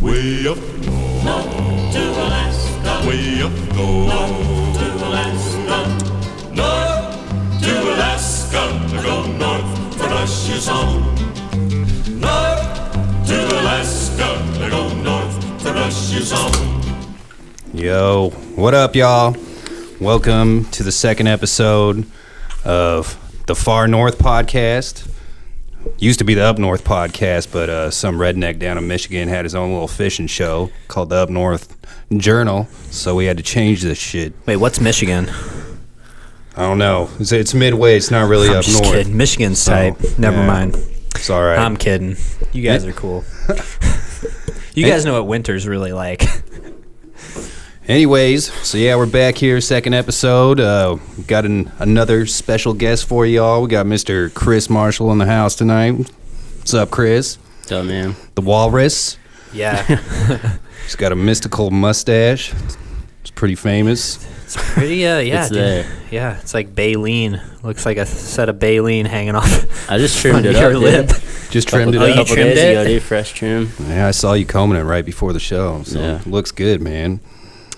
Way up north to Alaska. Way up north to Alaska. North to Alaska. I go north for Russia's home. North to Alaska. I go north for Russia's home. Yo, what up, y'all? Welcome to the second episode of the Far North podcast. Used to be the Up North podcast, but some redneck down in Michigan had his own little fishing show called the Up North Journal, so we had to change this shit. Wait, what's Michigan? I don't know. It's midway. It's not really I'm up just north. Kidding. Michigan's type. Never mind. It's all right. I'm kidding. You guys are cool. You guys know what winter's really like. Anyways, so yeah, we're back here, second episode. We got another special guest for y'all. We got Mr. Kris Marshall in the house tonight. What's up, Kris? What's up, man? The Walrus. Yeah. He's got a mystical mustache. It's pretty famous. It's pretty, yeah. It's dude. there. Yeah, it's like baleen. Looks like a set of baleen hanging off. I just trimmed it your up, lip. Just trimmed it Oh, up. you trimmed days it? ago, dude, fresh trim. Yeah, I saw you combing it right before the show, so Yeah. it looks good, man.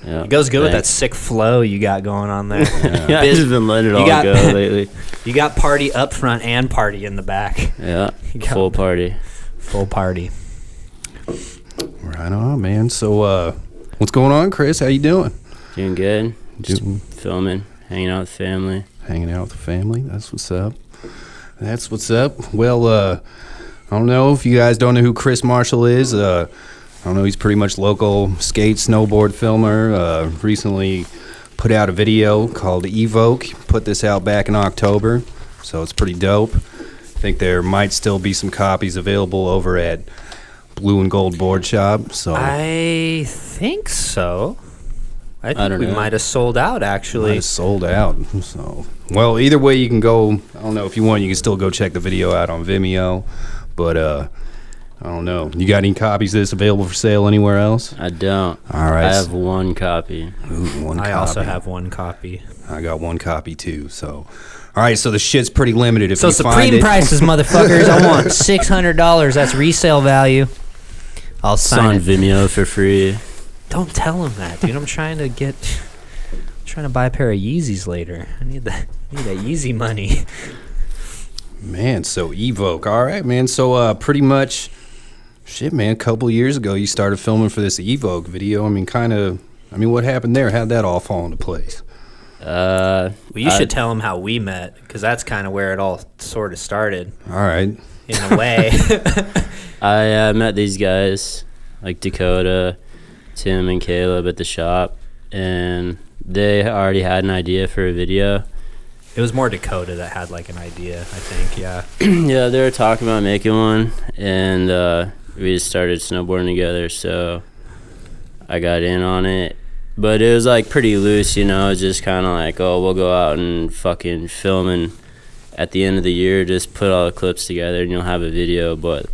Yeah, It goes good with that thanks. sick flow you got going on there. Yeah, I've just been letting it all go lately. You got party up front and party in the back. Yeah, You got full party. Full party. Right on, man. So, what's going on, Kris? How you doing? Doing good. Just Doing- filming, hanging out with family. Hanging out with the family. That's what's up. That's what's up. Well, I don't know if you guys don't know who Kris Marshall is. I don't know. He's pretty much local skate, snowboard filmer. Recently put out a video called Evoke. Put this out back in October, so it's pretty dope. I think there might still be some copies available over at Blue and Gold Board Shop. So I think so. I think don't we know. might have sold out, might actually. have sold out. So, well, either way, you can go. I don't know if you want. You can still go check the video out on Vimeo, but I don't know. You got any copies of this available for sale anywhere else? I don't. All right. I have one copy. Ooh, one I copy. also have one copy. I got one copy too. So, all right. So the shit's pretty limited. If So you find supreme it, prices, motherfuckers. I want $600. That's resale value. I'll It's on sign it. Vimeo for free. Don't tell him that, dude. I'm trying to buy a pair of Yeezys later. I need that Yeezy money. man. So Evoke. All right, man. So pretty much, shit, man. A couple years ago, you started filming for this Evoke video. I mean, what happened there? How'd that all fall into place? Well, you should tell him how we met, because that's kind of where it all sort of started, All right. in a way. I met these guys, like Dakota, Tim, and Caleb at the shop, and they already had an idea for a video. It was more Dakota that had like an idea, I think. Yeah. Yeah, they were talking about making one, and we just started snowboarding together, so I got in on it. But it was like pretty loose, you know, just kind of like, oh, we'll go out and fucking film, and at the end of the year just put all the clips together and you'll have a video. But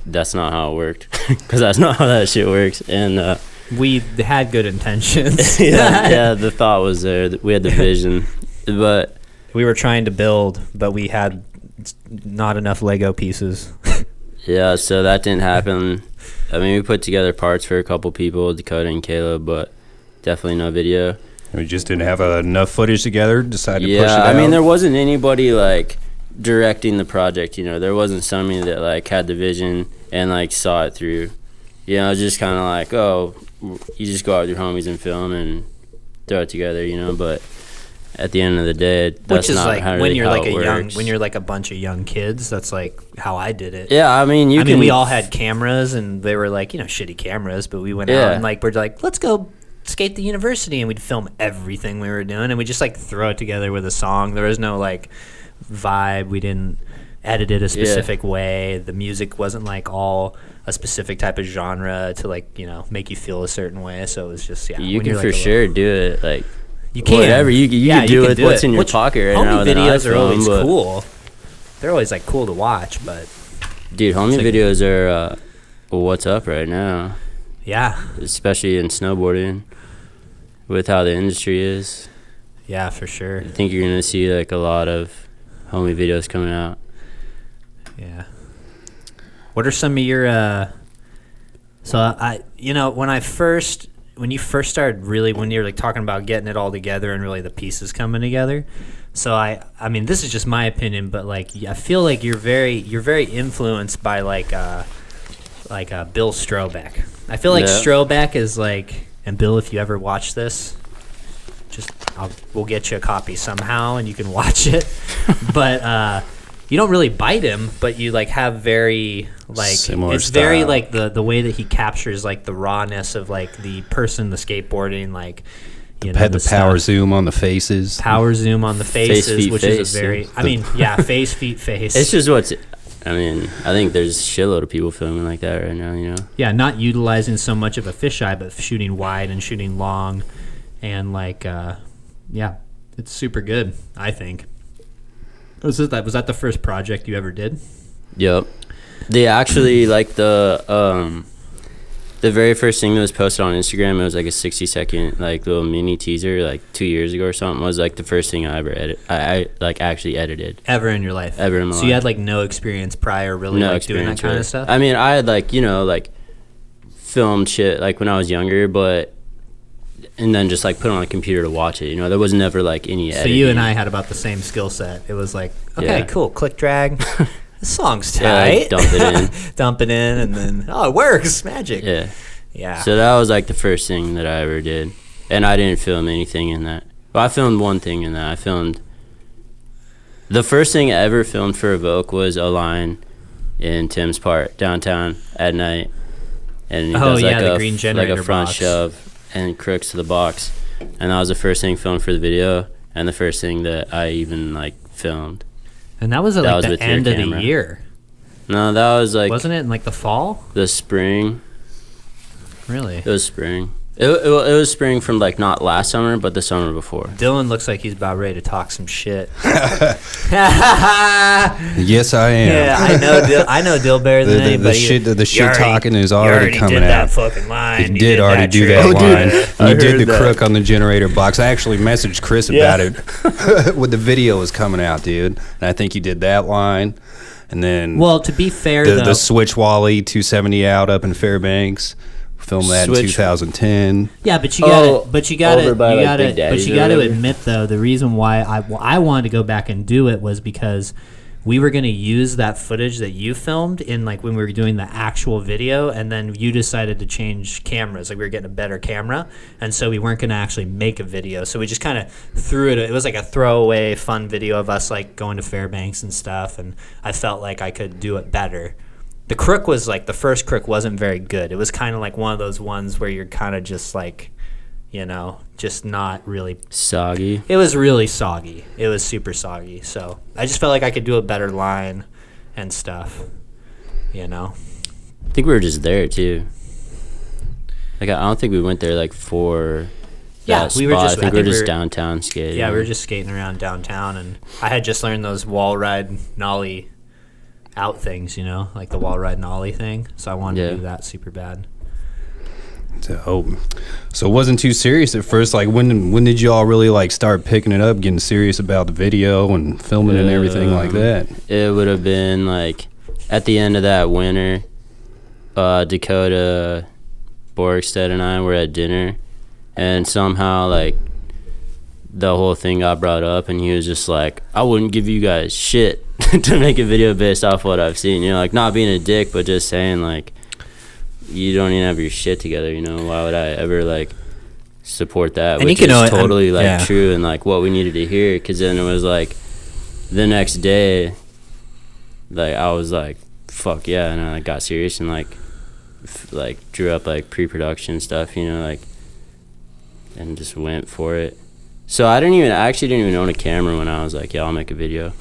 that's not how it worked, because that's not how that shit works. And We had good intentions. yeah, the thought was there. We had the vision, but We were trying to build, but we had not enough Lego pieces. yeah, so that didn't happen. I mean, we put together parts for a couple people, Dakota and Caleb, but definitely no video. We just didn't have enough footage together. Decided to push it Yeah, out. I mean, there wasn't anybody like directing the project. You know, there wasn't somebody that like had the vision and like saw it through. You know, just kind of like, oh, you just go out with your homies and film and throw it together. You know, but at the end of the day, that's Which is not like how when really you're how like it a young, works. when you're like a bunch of young kids. That's like how I did it. Yeah, I mean, we all had cameras, and they were like, shitty cameras, but we went out and like we're like, let's go skate the university, and we'd film everything we were doing, and we just like throw it together with a song. There was no like vibe. We didn't edit it a specific way. The music wasn't like all a specific type of genre to like make you feel a certain way. So it was just You when can you're, for like, a sure little- do it. Like You can whatever you can do with what's in your Which pocket right homie now. With an videos are iPhone, always but- cool. They're always like cool to watch, but Dude, homie like- videos are what's up right now, yeah, especially in snowboarding. With how the industry is, yeah, for sure. I think you're gonna see like a lot of homie videos coming out. Yeah. What are some of your So when you first started really, when you're like talking about getting it all together and really the pieces coming together. So I mean, this is just my opinion, but like I feel like you're very influenced by like Bill Strobeck. I feel like Strobeck is like, and Bill, if you ever watch this, we'll get you a copy somehow and you can watch it. But you don't really bite him, but you like have very like similar it's style. very like the way that he captures like the rawness of like the person, the skateboarding, like you know, the power zoom on the faces. Power zoom on the faces, feet, which face, is a very I mean, yeah, face, feet, face. It's just I mean, I think there's a shitload of people filming like that right now, you know? Yeah, not utilizing so much of a fisheye, but shooting wide and shooting long. And, like, yeah, it's super good, I think. Was that the first project you ever did? Yep. They actually, like, the very first thing that was posted on Instagram, it was like a 60-second, like, little mini teaser, like, 2 years ago or something, was, like, the first thing I ever I like, actually edited. Ever in your life? Ever in my life. So you had, like, no experience prior, really, no like, doing that kind of stuff? I mean, I had, like, you know, like, filmed shit, like, when I was younger, and then just, like, put on a computer to watch it, you know? There was never, like, any editing. So you and I had about the same skill set. It was like, okay, cool, click, drag. This song's tight. Yeah, like, dump it in. Dump it in, and then, oh, it works. Magic. Yeah. Yeah. So that was, like, the first thing that I ever did. And I didn't film anything in that. Well, I filmed one thing in that. The first thing I ever filmed for Evoke was a line in Tim's Park, downtown, at night. And he does, like, the green generator like a front box. shove and crooks to the box. And that was the first thing filmed for the video and the first thing that I even, like, filmed. And that was at, like, the end of the year. No, that was, like... Wasn't it in, like, the fall? The spring. Really? It was spring. It was spring from, like, not last summer, but the summer before. Dylan looks like he's about ready to talk some shit. Yes, I am. Yeah, I know Dill better than anybody. The shit talking is already coming did out. That fucking line. He did already do that line. I You did heard the that. crook on the generator box. I actually messaged Kris about it when the video was coming out, dude. And I think you did that line. And then Well, to be fair, the Switch Wally 270 out up in Fairbanks. Filmed that in Switch. 2010. yeah, but you over gotta by, like, Big Daddy's or whatever. admit though, the reason why I wanted to go back and do it was because we were gonna use that footage that you filmed in like when we were doing the actual video, and then you decided to change cameras, like we were getting a better camera, and so we weren't gonna actually make a video, so we just kind of threw it. It was like a throwaway fun video of us like going to Fairbanks and stuff, and I felt like I could do it better. The crook was like, the first crook wasn't very good. It was kind of like one of those ones where you're kind of just like, you know, just not really Soggy. It was really soggy. It was super soggy. So I just felt like I could do a better line and stuff, you know. I think we were just there, too. Like, I don't think we went there, like, for that spot. I think we were just downtown skating. Yeah, we were just skating around downtown, and I had just learned those wall ride nollie out things, you know, like the wall ride nollie thing. So I wanted to do that super bad. So it wasn't too serious at first. Like when did y'all really like start picking it up, getting serious about the video and filming and everything like that? It would have been like at the end of that winter. Dakota, Brisket, and I were at dinner, and somehow like the whole thing got brought up, and he was just like, I wouldn't give you guys shit to make a video based off what I've seen, you know, like not being a dick, but just saying like, you don't even have your shit together, you know, why would I ever like support that? And which you can is totally like yeah. true and like what we needed to hear, because then it was like the next day, like I was like, fuck yeah, and I got serious and like drew up like pre-production stuff, you know, like, and just went for it. So I actually didn't even own a camera when I was like, yeah, I'll make a video.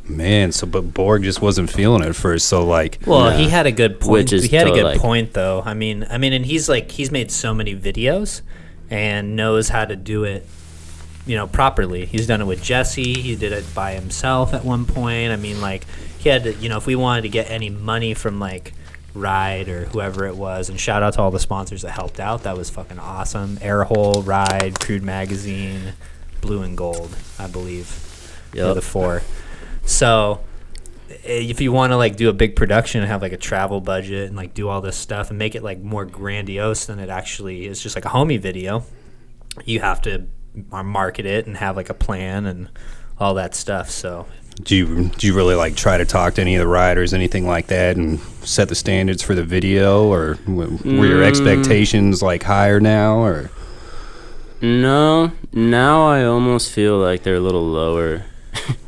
Man, but Borg just wasn't feeling it at first. So like, well, he had a good point. Which is he had a good like, point though. I mean, and he's made so many videos and knows how to do it, you know, properly. He's done it with Jesse. He did it by himself at one point. I mean, like he had to, you know, if we wanted to get any money from like Ride or whoever it was, and shout out to all the sponsors that helped out. That was fucking awesome. Airhole, Ride, Crude Magazine, Blue and Gold, I believe. Yep. Were the four. So if you want to like do a big production and have like a travel budget and like do all this stuff and make it like more grandiose than it actually is, just like a homie video, you have to market it and have like a plan and all that stuff. So do you really like try to talk to any of the riders, anything like that, and set the standards for the video, or were your expectations like higher now, or? No, now I almost feel like they're a little lower.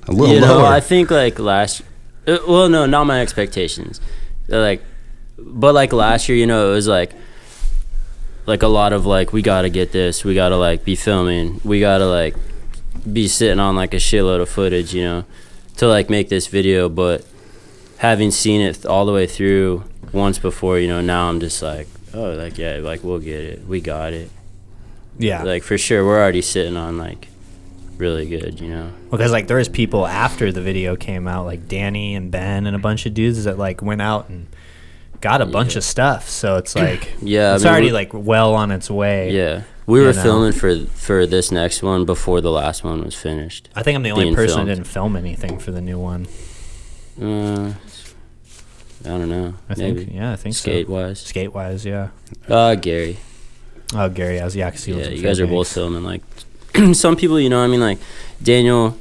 A little lower. I think like well, no, not my expectations. But like last year, it was like a lot of like, we gotta get this, we gotta like be filming, we gotta like be sitting on like a shitload of footage, to like make this video. But having seen it all the way through once before, now I'm just like, oh, like, yeah, like we'll get it, we got it. Yeah, like for sure we're already sitting on like really good, because like there was people after the video came out, like Danny and Ben and a bunch of dudes that like went out and got a bunch of stuff. So it's like it's already like well on its way. Yeah, we were filming for this next one before the last one was finished. I think I'm the only person that didn't film anything for the new one. I don't know. I think skate wise, yeah. Gary. Oh, Gary, because he was. Yeah, you guys are both filming. Like some people, like Daniel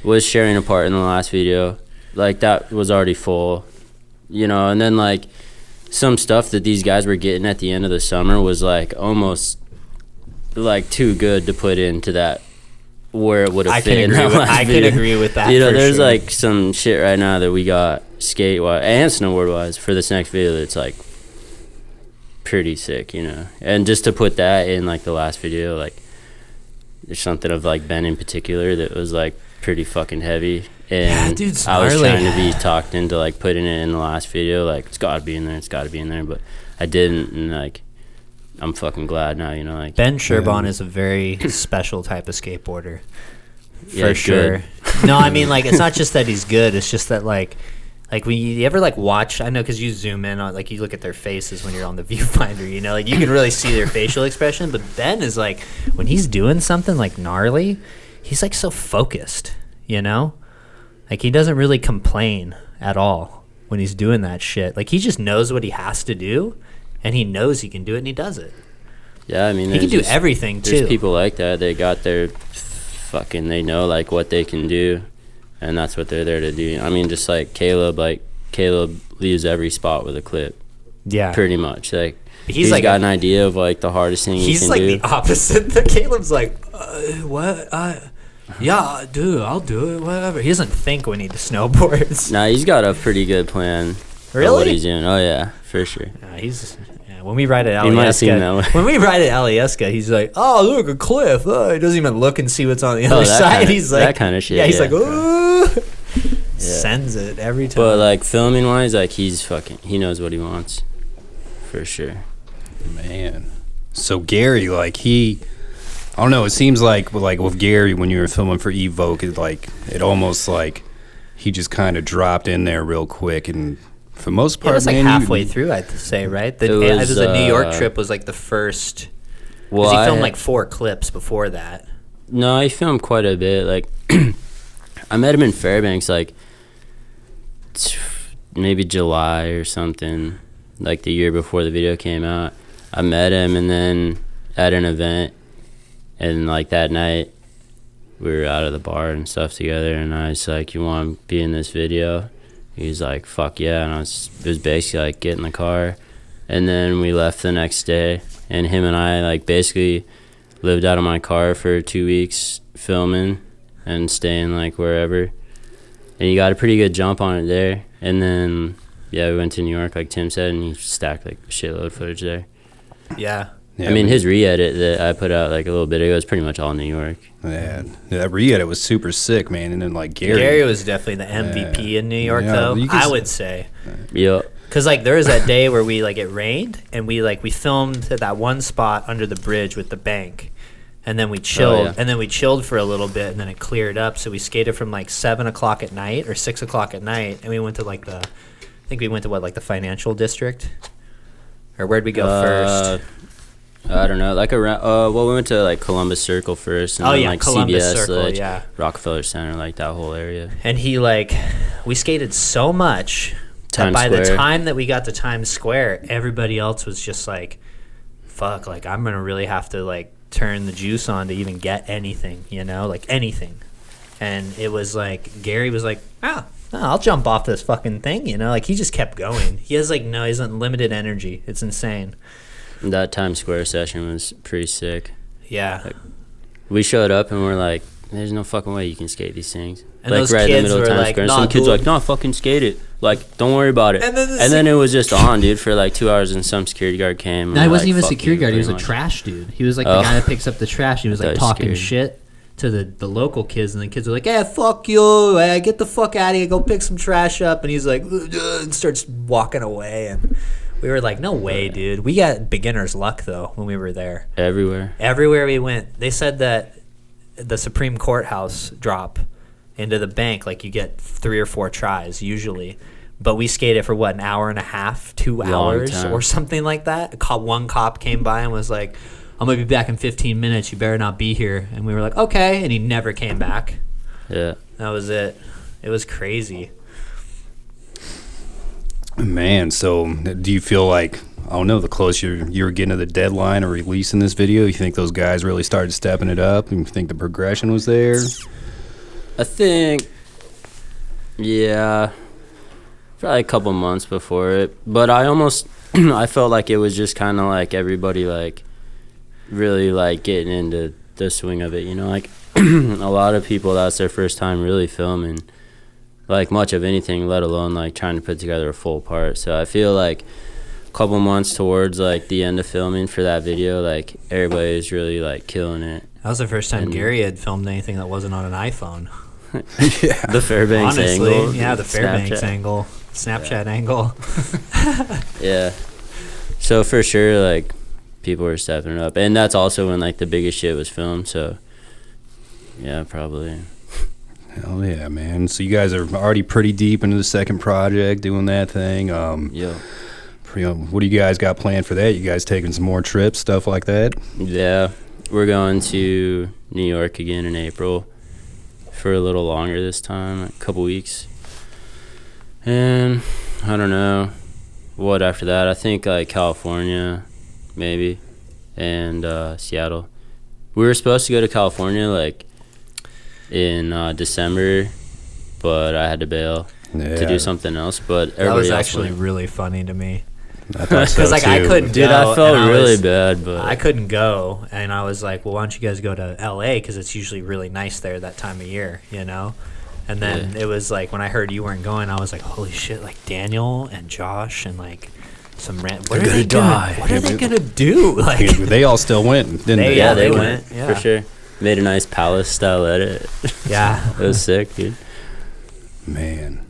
was sharing a part in the last video, like that was already full, and then like some stuff that these guys were getting at the end of the summer was like almost like too good to put into that where it would have fit in that last video. I could agree with that. There's like some shit right now that we got skate wise and snowboard wise for this next video that's like pretty sick, and just to put that in like the last video, like there's something of like Ben in particular that was like pretty fucking heavy, and I was trying to be talked into like putting it in the last video, like it's gotta be in there, but I didn't, and like I'm fucking glad now, like Ben Sherbon is a very special type of skateboarder, for sure. No, I mean, like, it's not just that he's good, it's just that like when you ever like watch, I know because you zoom in on, like, you look at their faces when you're on the viewfinder, like you can really see their facial expression. But Ben is like, when he's doing something like gnarly, he's like so focused, like he doesn't really complain at all when he's doing that shit. Like he just knows what he has to do, and he knows he can do it, and he does it. Yeah, I mean, he can do everything too. There's people like that. They got their fucking, they know like what they can do. And that's what they're there to do. I mean, just like Caleb leaves every spot with a clip. Yeah. Pretty much. Like he's like got an idea of like the hardest thing he can do. He's like the opposite. Caleb's like, what? Yeah, dude, I'll do it, whatever. He doesn't think when he snowboards. Nah, he's got a pretty good plan. Really? For what he's doing. Oh yeah, for sure. When we ride at Alieska, he's like, oh, look, a cliff. Oh, he doesn't even look and see what's on the other side. He's like, that kind of shit. Yeah, he's like, oh, sends it every time. But like filming wise, like he knows what he wants, for sure. Man, so Gary, like I don't know. It seems like with Gary, when you were filming for Evoke, it almost like he just kind of dropped in there real quick, and for the most part, it was like halfway through, I'd say, right? The New York trip was like the first. Because he filmed like 4 clips before that. No, I filmed quite a bit. Like, I met him in Fairbanks, like maybe July or something, like the year before the video came out. I met him, and then at an event, and like that night, we were out of the bar and stuff together, and I was like, "You want to be in this video?" He's like, fuck yeah. And it was basically like, get in the car. And then we left the next day, and him and I like basically lived out of my car for 2 weeks filming and staying like wherever. And he got a pretty good jump on it there. And then, yeah, we went to New York, like Tim said, and he stacked like a shitload of footage there. Yeah. Yeah, I mean, his re-edit that I put out like a little bit ago was pretty much all New York. Yeah, that re-edit was super sick, man. And then like Gary was definitely the MVP in New York, though. I would say. Yeah. Because like there was that day where we like it rained, and we filmed at that one spot under the bridge with the bank, and then we chilled, and then we chilled for a little bit, and then it cleared up. So we skated from like 7 o'clock at night or 6 o'clock at night, and we went to like the financial district, or where'd we go first? I don't know, like around. Well, we went to like Columbus Circle first, and then like Columbus CBS, Circle, like Rockefeller Center, like that whole area. And he we skated so much that by the time that we got to Times Square, everybody else was just like, "Fuck!" Like I'm gonna really have to like turn the juice on to even get anything, like anything. And it was like Gary was like, I'll jump off this fucking thing, like he just kept going. He has he's unlimited energy. It's insane. That Times Square session was pretty sick. Yeah. Like, we showed up and we're like, there's no fucking way you can skate these things. And like right in the middle of Times Square. And some kids were like, no, fucking skate it. Like, don't worry about it. And then it was just on, dude, for like 2 hours, and some security guard came. No, he wasn't even a security guard. He was a trash dude. He was like the guy that picks up the trash. He was like talking shit to the local kids, and the kids were like, "Hey, fuck you! Hey, get the fuck out of here! Go pick some trash up!" And he's like, and starts walking away. And we were like, "No way, dude! We got beginner's luck though when we were there. Everywhere we went, they said that the Supreme Courthouse drop into the bank, like you get 3 or 4 tries usually." But we skated for an hour and a half, 2 hours, or something like that. One cop came by and was like, "I'm gonna be back in 15 minutes. You better not be here." And we were like, "Okay." And he never came back. Yeah, that was it. It was crazy. Man, so do you feel like, I don't know, the closer you were getting to the deadline or releasing this video, you think those guys really started stepping it up, and you think the progression was there? I think, yeah, probably a couple months before it. But I felt like it was just kind of like everybody like really like getting into the swing of it, like a lot of people, that's their first time really filming like much of anything, let alone like trying to put together a full part. So I feel like a couple months towards like the end of filming for that video, like everybody was really like killing it. That was the first time Gary had filmed anything that wasn't on an iPhone. Yeah, the Fairbanks angle. Yeah, the Fairbanks angle, Snapchat angle. Yeah, so for sure, like people were stepping up, and that's also when like the biggest shit was filmed. So yeah, probably. Hell yeah, man. So you guys are already pretty deep into the second project, doing that thing. Yeah. What do you guys got planned for that? You guys taking some more trips, stuff like that? Yeah, we're going to New York again in April for a little longer this time, a couple weeks. And I don't know what after that. I think like California, maybe, and Seattle. We were supposed to go to California like in December, but I had to bail to do something else. But that was actually really funny to me. Because like I couldn't go. Dude, I felt really bad, but I couldn't go, and I was like, well, why don't you guys go to LA, because it's usually really nice there that time of year, And then it was like when I heard you weren't going, I was like, holy shit, like Daniel and Josh and like some what are they gonna do? Like they all still went, didn't they? Yeah, they went. Yeah, for sure. Made a nice palace style edit. Yeah, it was sick, dude. Man,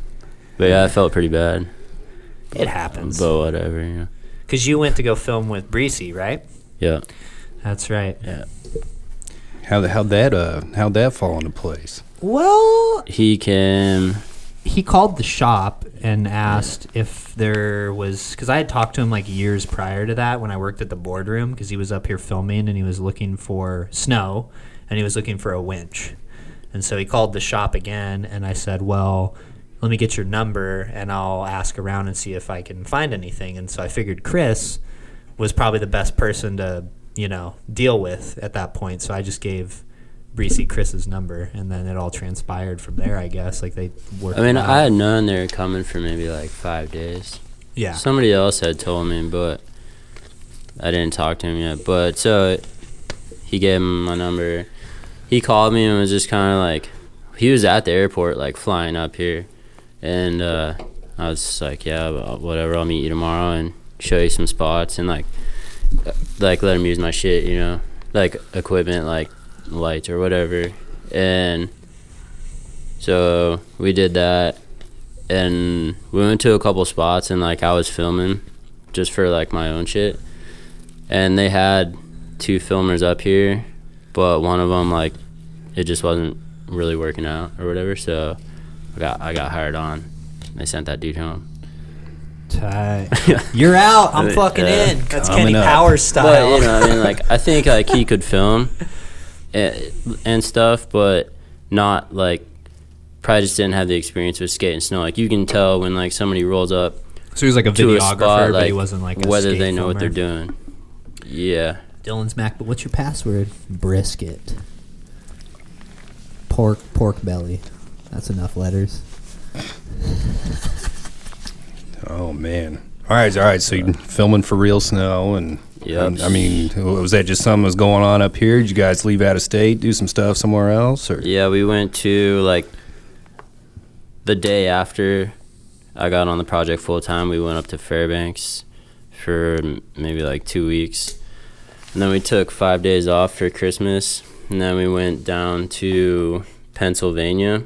but yeah, I felt pretty bad. It happens. But whatever, Because you went to go film with Brisket, right? Yeah. That's right. Yeah. How'd that fall into place? Well, he called the shop and asked if there was, because I had talked to him like years prior to that when I worked at the boardroom, because he was up here filming and he was looking for snow and he was looking for a winch. And so he called the shop again, and I said, well, let me get your number and I'll ask around and see if I can find anything. And so I figured Kris was probably the best person to, deal with at that point. So I just gave Brisket Chris's number, and then it all transpired from there, I guess. Like they worked. I mean, I had known they were coming for maybe like 5 days. Yeah. Somebody else had told me, but I didn't talk to him yet. But so he gave him my number. He called me and was just kind of like, he was at the airport, like flying up here. And I was just like, yeah, whatever, I'll meet you tomorrow and show you some spots and like let him use my shit, like equipment, like lights or whatever. And so we did that, and we went to a couple spots, and like I was filming just for like my own shit, and they had 2 filmers up here, but one of them like it just wasn't really working out or whatever, so I got hired on. They sent that dude home. Tight. You're out. I'm fucking in. That's Coming Kenny up. Powers style. But, you know, I mean, like, I think, like, he could film and stuff, but not, like, probably just didn't have the experience with skate and snow. Like, you can tell when, like, somebody rolls up So he was like a to a videographer, spot, but he like, wasn't like a whether skate they know what they're filmer. doing. Yeah. Dylan's Mac, but what's your password? Brisket. Pork belly. That's enough letters. Oh man. All right. So you filming for real snow, and Yep. I mean, was that just something was going on up here? Did you guys leave out of state, do some stuff somewhere else, or? Yeah, we went to, like, the day after I got on the project full time, we went up to Fairbanks for maybe like 2 weeks. And then we took 5 days off for Christmas. And then we went down to Pennsylvania.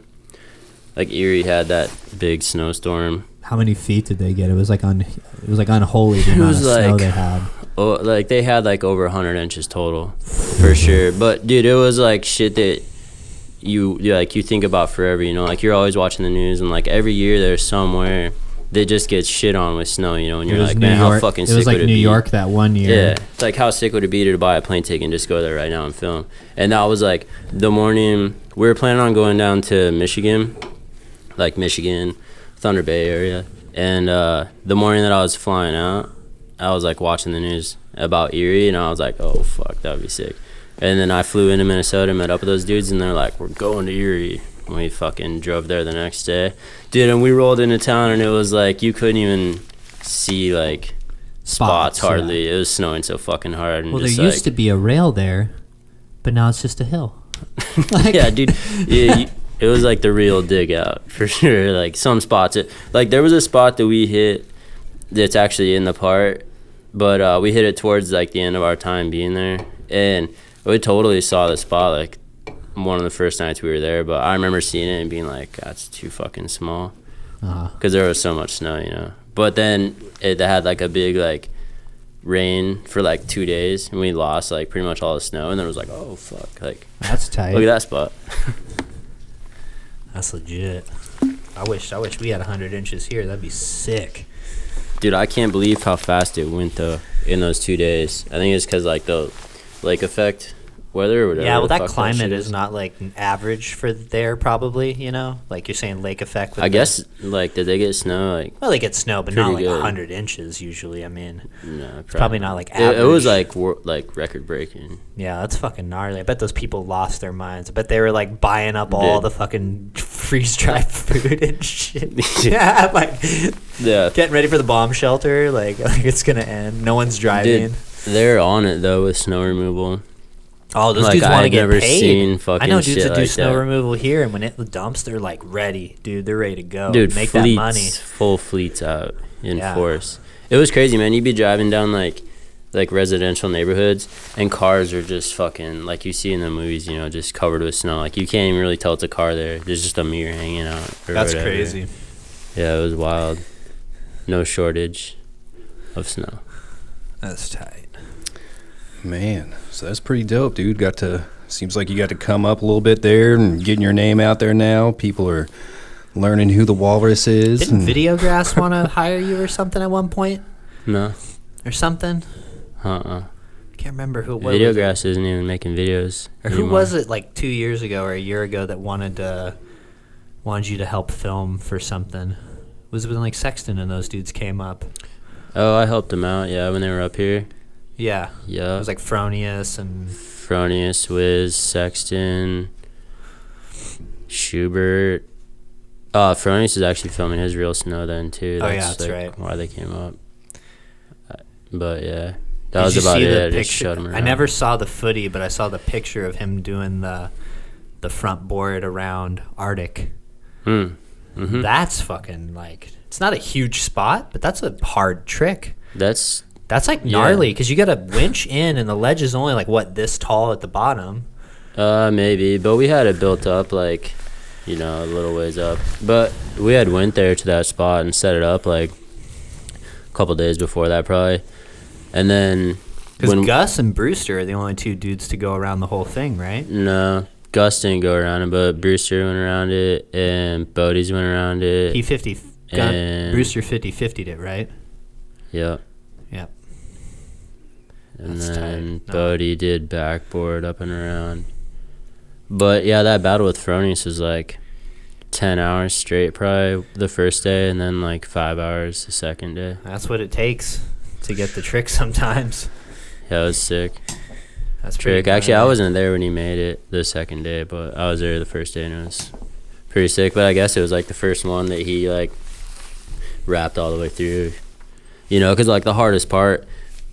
Like, Erie had that big snowstorm. How many feet did they get? It was like unholy the amount of snow they had. Oh, like, they had like over 100 inches total, for sure. But dude, it was like shit that you think about forever. You know, like, you're always watching the news, and like every year there's somewhere that just gets shit on with snow. You know, and you're like, man, how fucking sick would it be? It was like New York that one year. Yeah, it's like, how sick would it be to buy a plane ticket and just go there right now and film? And that was like the morning we were planning on going down to Michigan, like Michigan, Thunder Bay area. And the morning that I was flying out, I was like watching the news about Erie, and I was like, oh fuck, that would be sick. And then I flew into Minnesota, met up with those dudes, and they're like, we're going to Erie. And we fucking drove there the next day, dude. And we rolled into town, and it was like you couldn't even see like spots hardly. Yeah. It was snowing so fucking hard. And Well, just, there used to be a rail there, but now it's just a hill. Yeah, dude. Yeah, it was like the real dig out for sure. Like, some spots, like, there was a spot that we hit that's actually in the part, but we hit it towards like the end of our time being there, and we totally saw the spot like one of the first nights we were there. But I remember seeing it and being like, that's too fucking small, because there was so much snow, you know. But then it had like a big like rain for like 2 days, and we lost like pretty much all the snow, and then it was like, oh fuck, like, That's tight. look at that spot. That's legit. I wish we had 100 inches here. That'd be sick. Dude, I can't believe how fast it went though in those 2 days. I think it's because like the lake effect weather or whatever. Yeah, well, the that fuck climate shit is not like an average for there, probably. You know, like you're saying, lake effect. With I guess, like, did they get snow? Like, Well, they get snow, but not like pretty good. 100 inches usually. I mean, no, probably not like It was average. like record breaking. yeah, that's fucking gnarly. I bet those people lost their minds. I bet they were like buying up all Dude. the fucking freeze dried food and shit. Yeah, like Yeah, getting ready for the bomb shelter. Like it's gonna end. No one's driving. dude, they're on it though with snow removal. Oh, those Like, dudes want to I've get never paid. seen I fucking know dudes shit that do like snow that. removal here, and when it dumps, they're like ready, dude. They're ready to go. Dude, make fleets, that money. full fleets out in Yeah. force. It was crazy, man. You'd be driving down like residential neighborhoods, and cars are just fucking like you see in the movies, you know, just covered with snow. Like, you can't even really tell it's a car there. There's just a mirror hanging out. Or That's whatever. crazy. Yeah, it was wild. No shortage of snow. That's tight. Man, so that's pretty dope, dude. Seems like you got to come up a little bit there and getting your name out there now. People are learning who the Walrus is. Didn't Videograss want to hire you or something at one point, No. or something? Uh-uh. Can't remember who it was. Videograss isn't even making videos Or who anymore. was it like 2 years ago or a year ago that wanted you to help film for something? Was it when like Sexton and those dudes came up? Oh, I helped them out, yeah, when they were up here. Yeah. Yeah. It was like Fronius and Fronius, Wiz, Sexton, Schubert. Fronius is actually filming his real snow then too. Oh, yeah, that's like right. why they came up. But yeah, that Did was you about see it. the I just picture? showed him around. I never saw the footy, but I saw the picture of him doing the front board around Arctic. Mm-hmm. That's fucking like, it's not a huge spot, but that's a hard trick. That's That's like gnarly because you got to winch in, and the ledge is only like what, this tall at the bottom. maybe, but we had it built up like, you know, a little ways up. But we had went there to that spot and set it up like a couple days before that probably, and then Because Gus and Brewster are the only two dudes to go around the whole thing, right? No, Gus didn't go around it, but Brewster went around it, and Bodie's went around it. He 50, And- Brewster 50-50'd it, right? Yep. Yep. And That's then tight. No. Bodie did backboard up and around. But yeah, that battle with Fronius was like 10 hours straight probably the first day, and then like 5 hours the second day. That's what it takes to get the trick sometimes. Yeah, it was sick. That's pretty Trick. Actually, good. I wasn't there when he made it the second day, but I was there the first day, and it was pretty sick. But I guess it was like the first one that he like wrapped all the way through, you know, because like the hardest part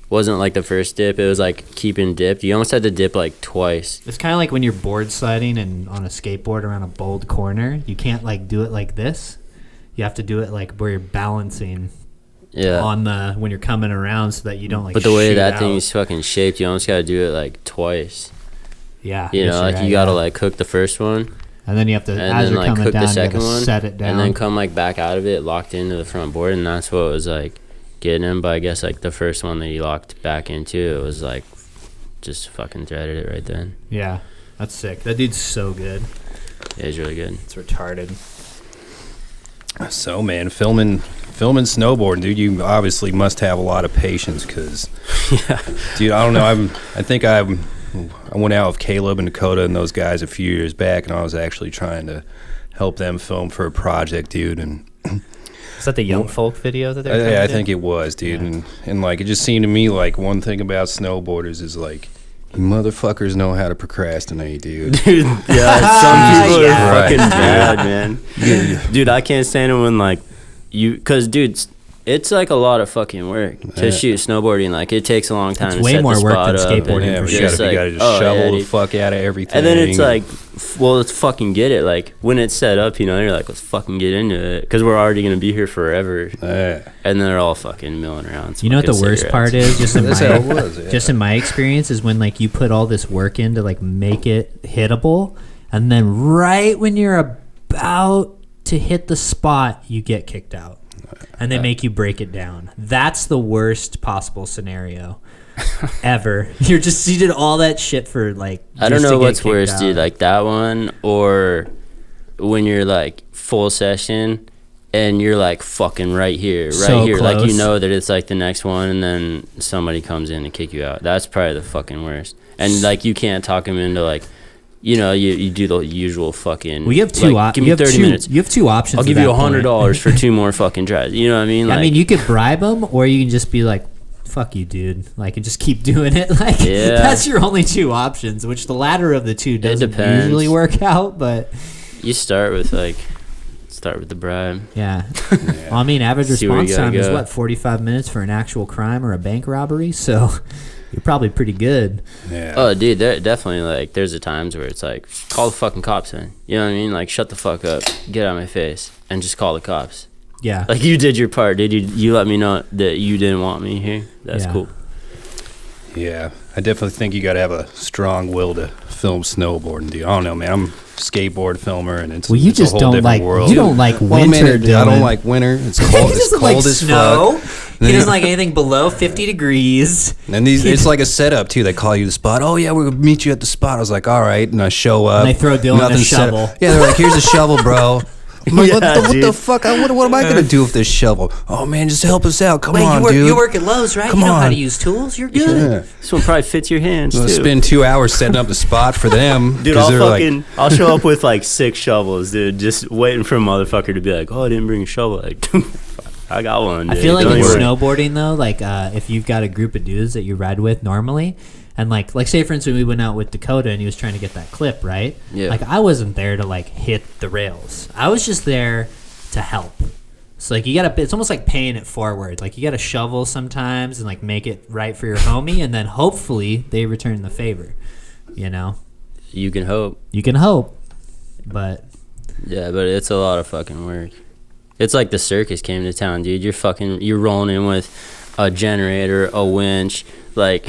wasn't like the first dip. It was like keeping dipped. You almost had to dip like twice. It's kind of like when you're board sliding and on a skateboard around a bold corner. You can't like do it like this. You have to do it like where you're balancing on the when you're coming around so that you don't like. But the way shoot that out. thing's fucking shaped, you almost got to do it like twice. Yeah, You yes, know, you're like right, you got to yeah. like cook the first one, and then you have to and as then you're like coming cook down, the you second gotta one, set it down, and then come like back out of it, locked into the front board, and that's what was like getting him. But I guess like the first one that he locked back into, it was like just fucking threaded it right then. Yeah, that's sick. That dude's so good. Yeah, he's really good. It's retarded. So, man, filming snowboarding, dude, you obviously must have a lot of patience because, dude, I don't know. I went out with Caleb and Dakota and those guys a few years back, and I was actually trying to help them film for a project, dude. And Is that the young folk video that they're I think it was, dude. Yeah. And like, it just seemed to me like one thing about snowboarders is like, you motherfuckers know how to procrastinate, dude. Dude, yeah, some people Yeah. are fucking bad, man. Dude, I can't stand it when like because dude, it's like a lot of fucking work to shoot snowboarding. Like it takes a long time. It's to way set more the work spot than up, skateboarding Yeah, for but sure. you gotta just shovel the dude. fuck out of everything. And then it's like, well, let's fucking get it. Like when it's set up, you know, you're like, let's fucking get into it because we're already gonna be here forever. And then they're all fucking milling around. You know what the worst part is? Just in That's how it was, yeah. just in my experience is when like you put all this work in to like make it hittable, and then right when you're about to hit the spot, you get kicked out, and they make you break it down. That's the worst possible scenario ever. You did all that shit for like. I don't just to know get what's kicked worse, out. dude. Like that one, or when you're like full session and you're like fucking right here. So Like you close. know that it's like the next one, and then somebody comes in and kick you out. That's probably the fucking worst. And like you can't talk them into like, you know, you do the usual fucking. Well, you have two. Like, give you me have 30 two, minutes. You have two options. I'll at give you that point. $100 for 2 more fucking tries. You know what I mean? Like, I mean, you could bribe them, or you can just be like, "Fuck you, dude!" Like, and just keep doing it. Like, Yeah. that's your only two options. Which the latter of the two doesn't depends. usually work out, but you start with the bribe. yeah. Well, I mean, average See where you response gotta time is go. what 45 minutes for an actual crime or a bank robbery. So you're probably pretty good. yeah. Oh, dude, there definitely like there's the times where it's like call the fucking cops in. You know what I mean? Like shut the fuck up, get out of my face, and just call the cops. Yeah. Like you did your part, dude. You let me know that you didn't want me here. That's Yeah. cool. Yeah, I definitely think you got to have a strong will to film snowboarding, dude. I don't know, man. I'm a skateboard filmer, and it's Well, you it's a just whole don't different like world. you don't like Well, winter. man, I don't Dylan. like winter. It's cold. He It's doesn't cold like as Snow. fuck. He doesn't like anything below 50 degrees. And it's like a setup too. They call you the spot. Oh yeah, we'll meet you at the spot. I was like, all right, and I show up. And they throw Dylan a nothing's set up. shovel. Yeah, they're like, here's a shovel, bro. I'm like, what the dude. fuck? What am I gonna do with this shovel? Oh man, just help us out. Come on, dude. You work at Lowe's, right? Come you know how on. to use tools. You're good. Yeah. This one probably fits your hands I'll too. spend 2 hours setting up the spot for them. Dude, 'cause I'll they're fucking I'll show up with like 6 shovels, dude, just waiting for a motherfucker to be like, oh, I didn't bring a shovel. Like, I got one. Dude. I feel like Don't in worry. snowboarding though, like if you've got a group of dudes that you ride with normally, and like say for instance we went out with Dakota and he was trying to get that clip right. Yeah. Like I wasn't there to like hit the rails. I was just there to help. So like you gotta, it's almost like paying it forward. Like you gotta shovel sometimes and like make it right for your homie, and then hopefully they return the favor. You know, You can hope. you can hope, but Yeah, but it's a lot of fucking work. It's like the circus came to town, dude. You're rolling in with a generator, a winch, like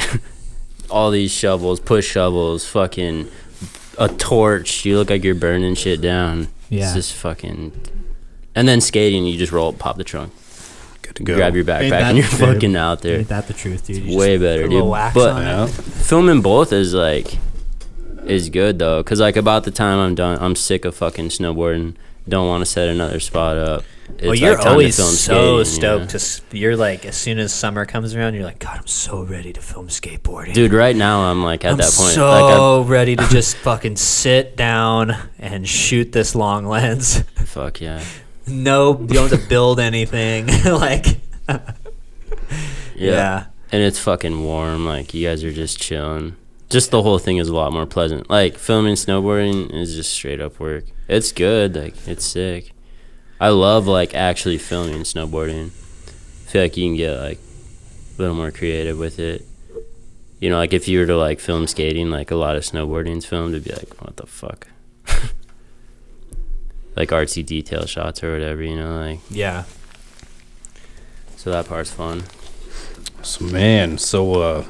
all these shovels, push shovels, fucking a torch. You look like you're burning shit down. Yeah. It's just fucking. And then skating, you just roll up, pop the trunk, good to go. grab your backpack, and you're fucking out there. ain't that the truth, dude? You Way just better, put a dude. little wax But on it. Yeah. filming both is good though, cause like about the time I'm done, I'm sick of fucking snowboarding. Don't want to set another spot up. Well, it's you're like time to always film so skating, stoked you're like, as soon as summer comes around, you're like, God, I'm so ready to film skateboarding. Dude, right now I'm like at I'm that point. so ready to just fucking sit down and shoot this long lens. Fuck yeah. No, you don't have to build anything. Like, yeah. And it's fucking warm. Like, you guys are just chilling. Just the whole thing is a lot more pleasant. Like, filming snowboarding is just straight up work. It's good. Like, it's sick. I love, like, actually filming snowboarding. I feel like you can get, like, a little more creative with it. You know, like, if you were to, like, film skating, like, a lot of snowboarding's filmed, it'd be like, what the fuck? Like, artsy detail shots or whatever, you know? Like, Yeah. so that part's fun. So man, so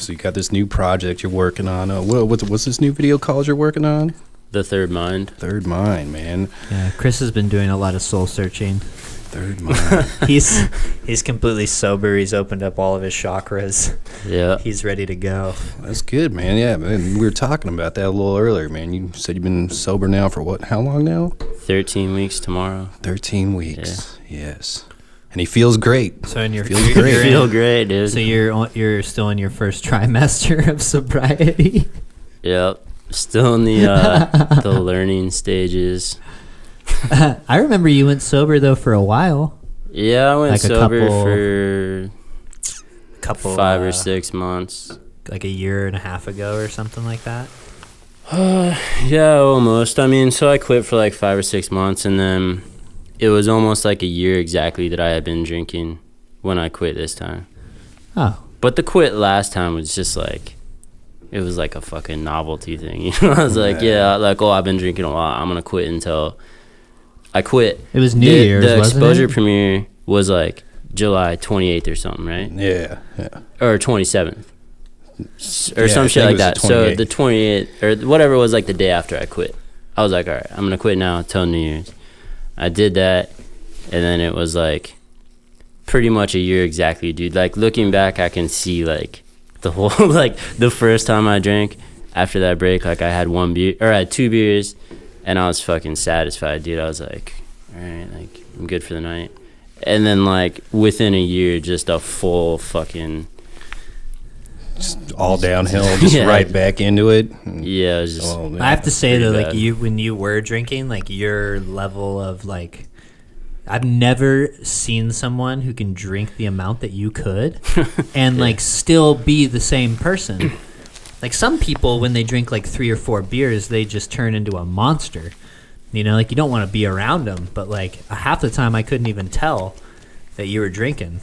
you got this new project you're working on. What's this new video called you're working on? The Third Mind. Third Mind, man. Yeah, Kris has been doing a lot of soul searching. Third Mind. He's completely sober. He's opened up all of his chakras. Yeah. He's ready to go. That's good, man. Yeah, man. We were talking about that a little earlier, man. You said you've been sober now for what? How long now? 13 weeks tomorrow. 13 weeks. Yeah. Yes. And he feels great. So in your Feels great. you're in- Feel great, dude. So you're still in your first trimester of sobriety. Yep. Still in the the learning stages. I remember you went sober though for a while. Yeah, I went Like a sober couple- for couple 5 or 6 months. like a year and a half ago or something like that. Yeah, almost. I mean, so I quit for like 5 or 6 months, and then it was almost like a year exactly that I had been drinking when I quit this time. Oh, But the quit last time was just like, it was like a fucking novelty thing. You know, I was like, yeah, like, oh, I've been drinking a lot. I'm gonna quit until I quit. it was New Year's, The wasn't exposure it? premiere was like July 28th or something, right? Yeah. Or 27th. Or Yeah, some I shit think like it that. was the So 28th. the 28th, or whatever it was, like the day after I quit. I was like, all right, I'm going to quit now till New Year's. I did that, and then it was like pretty much a year exactly, dude. Like, looking back, I can see like the whole, like the first time I drank after that break, like I had 2 beers, and I was fucking satisfied, dude. I was like, all right, like I'm good for the night. And then like within a year, just a full fucking, Just all downhill, just Yeah. right back into it. yeah, it was just, Oh, man. I have to say pretty though, like bad. when you were drinking, like your level of like, I've never seen someone who can drink the amount that you could, and like still be the same person. Like some people, when they drink like 3 or 4 beers, they just turn into a monster. You know, like you don't want to be around them. But like half the time, I couldn't even tell that you were drinking.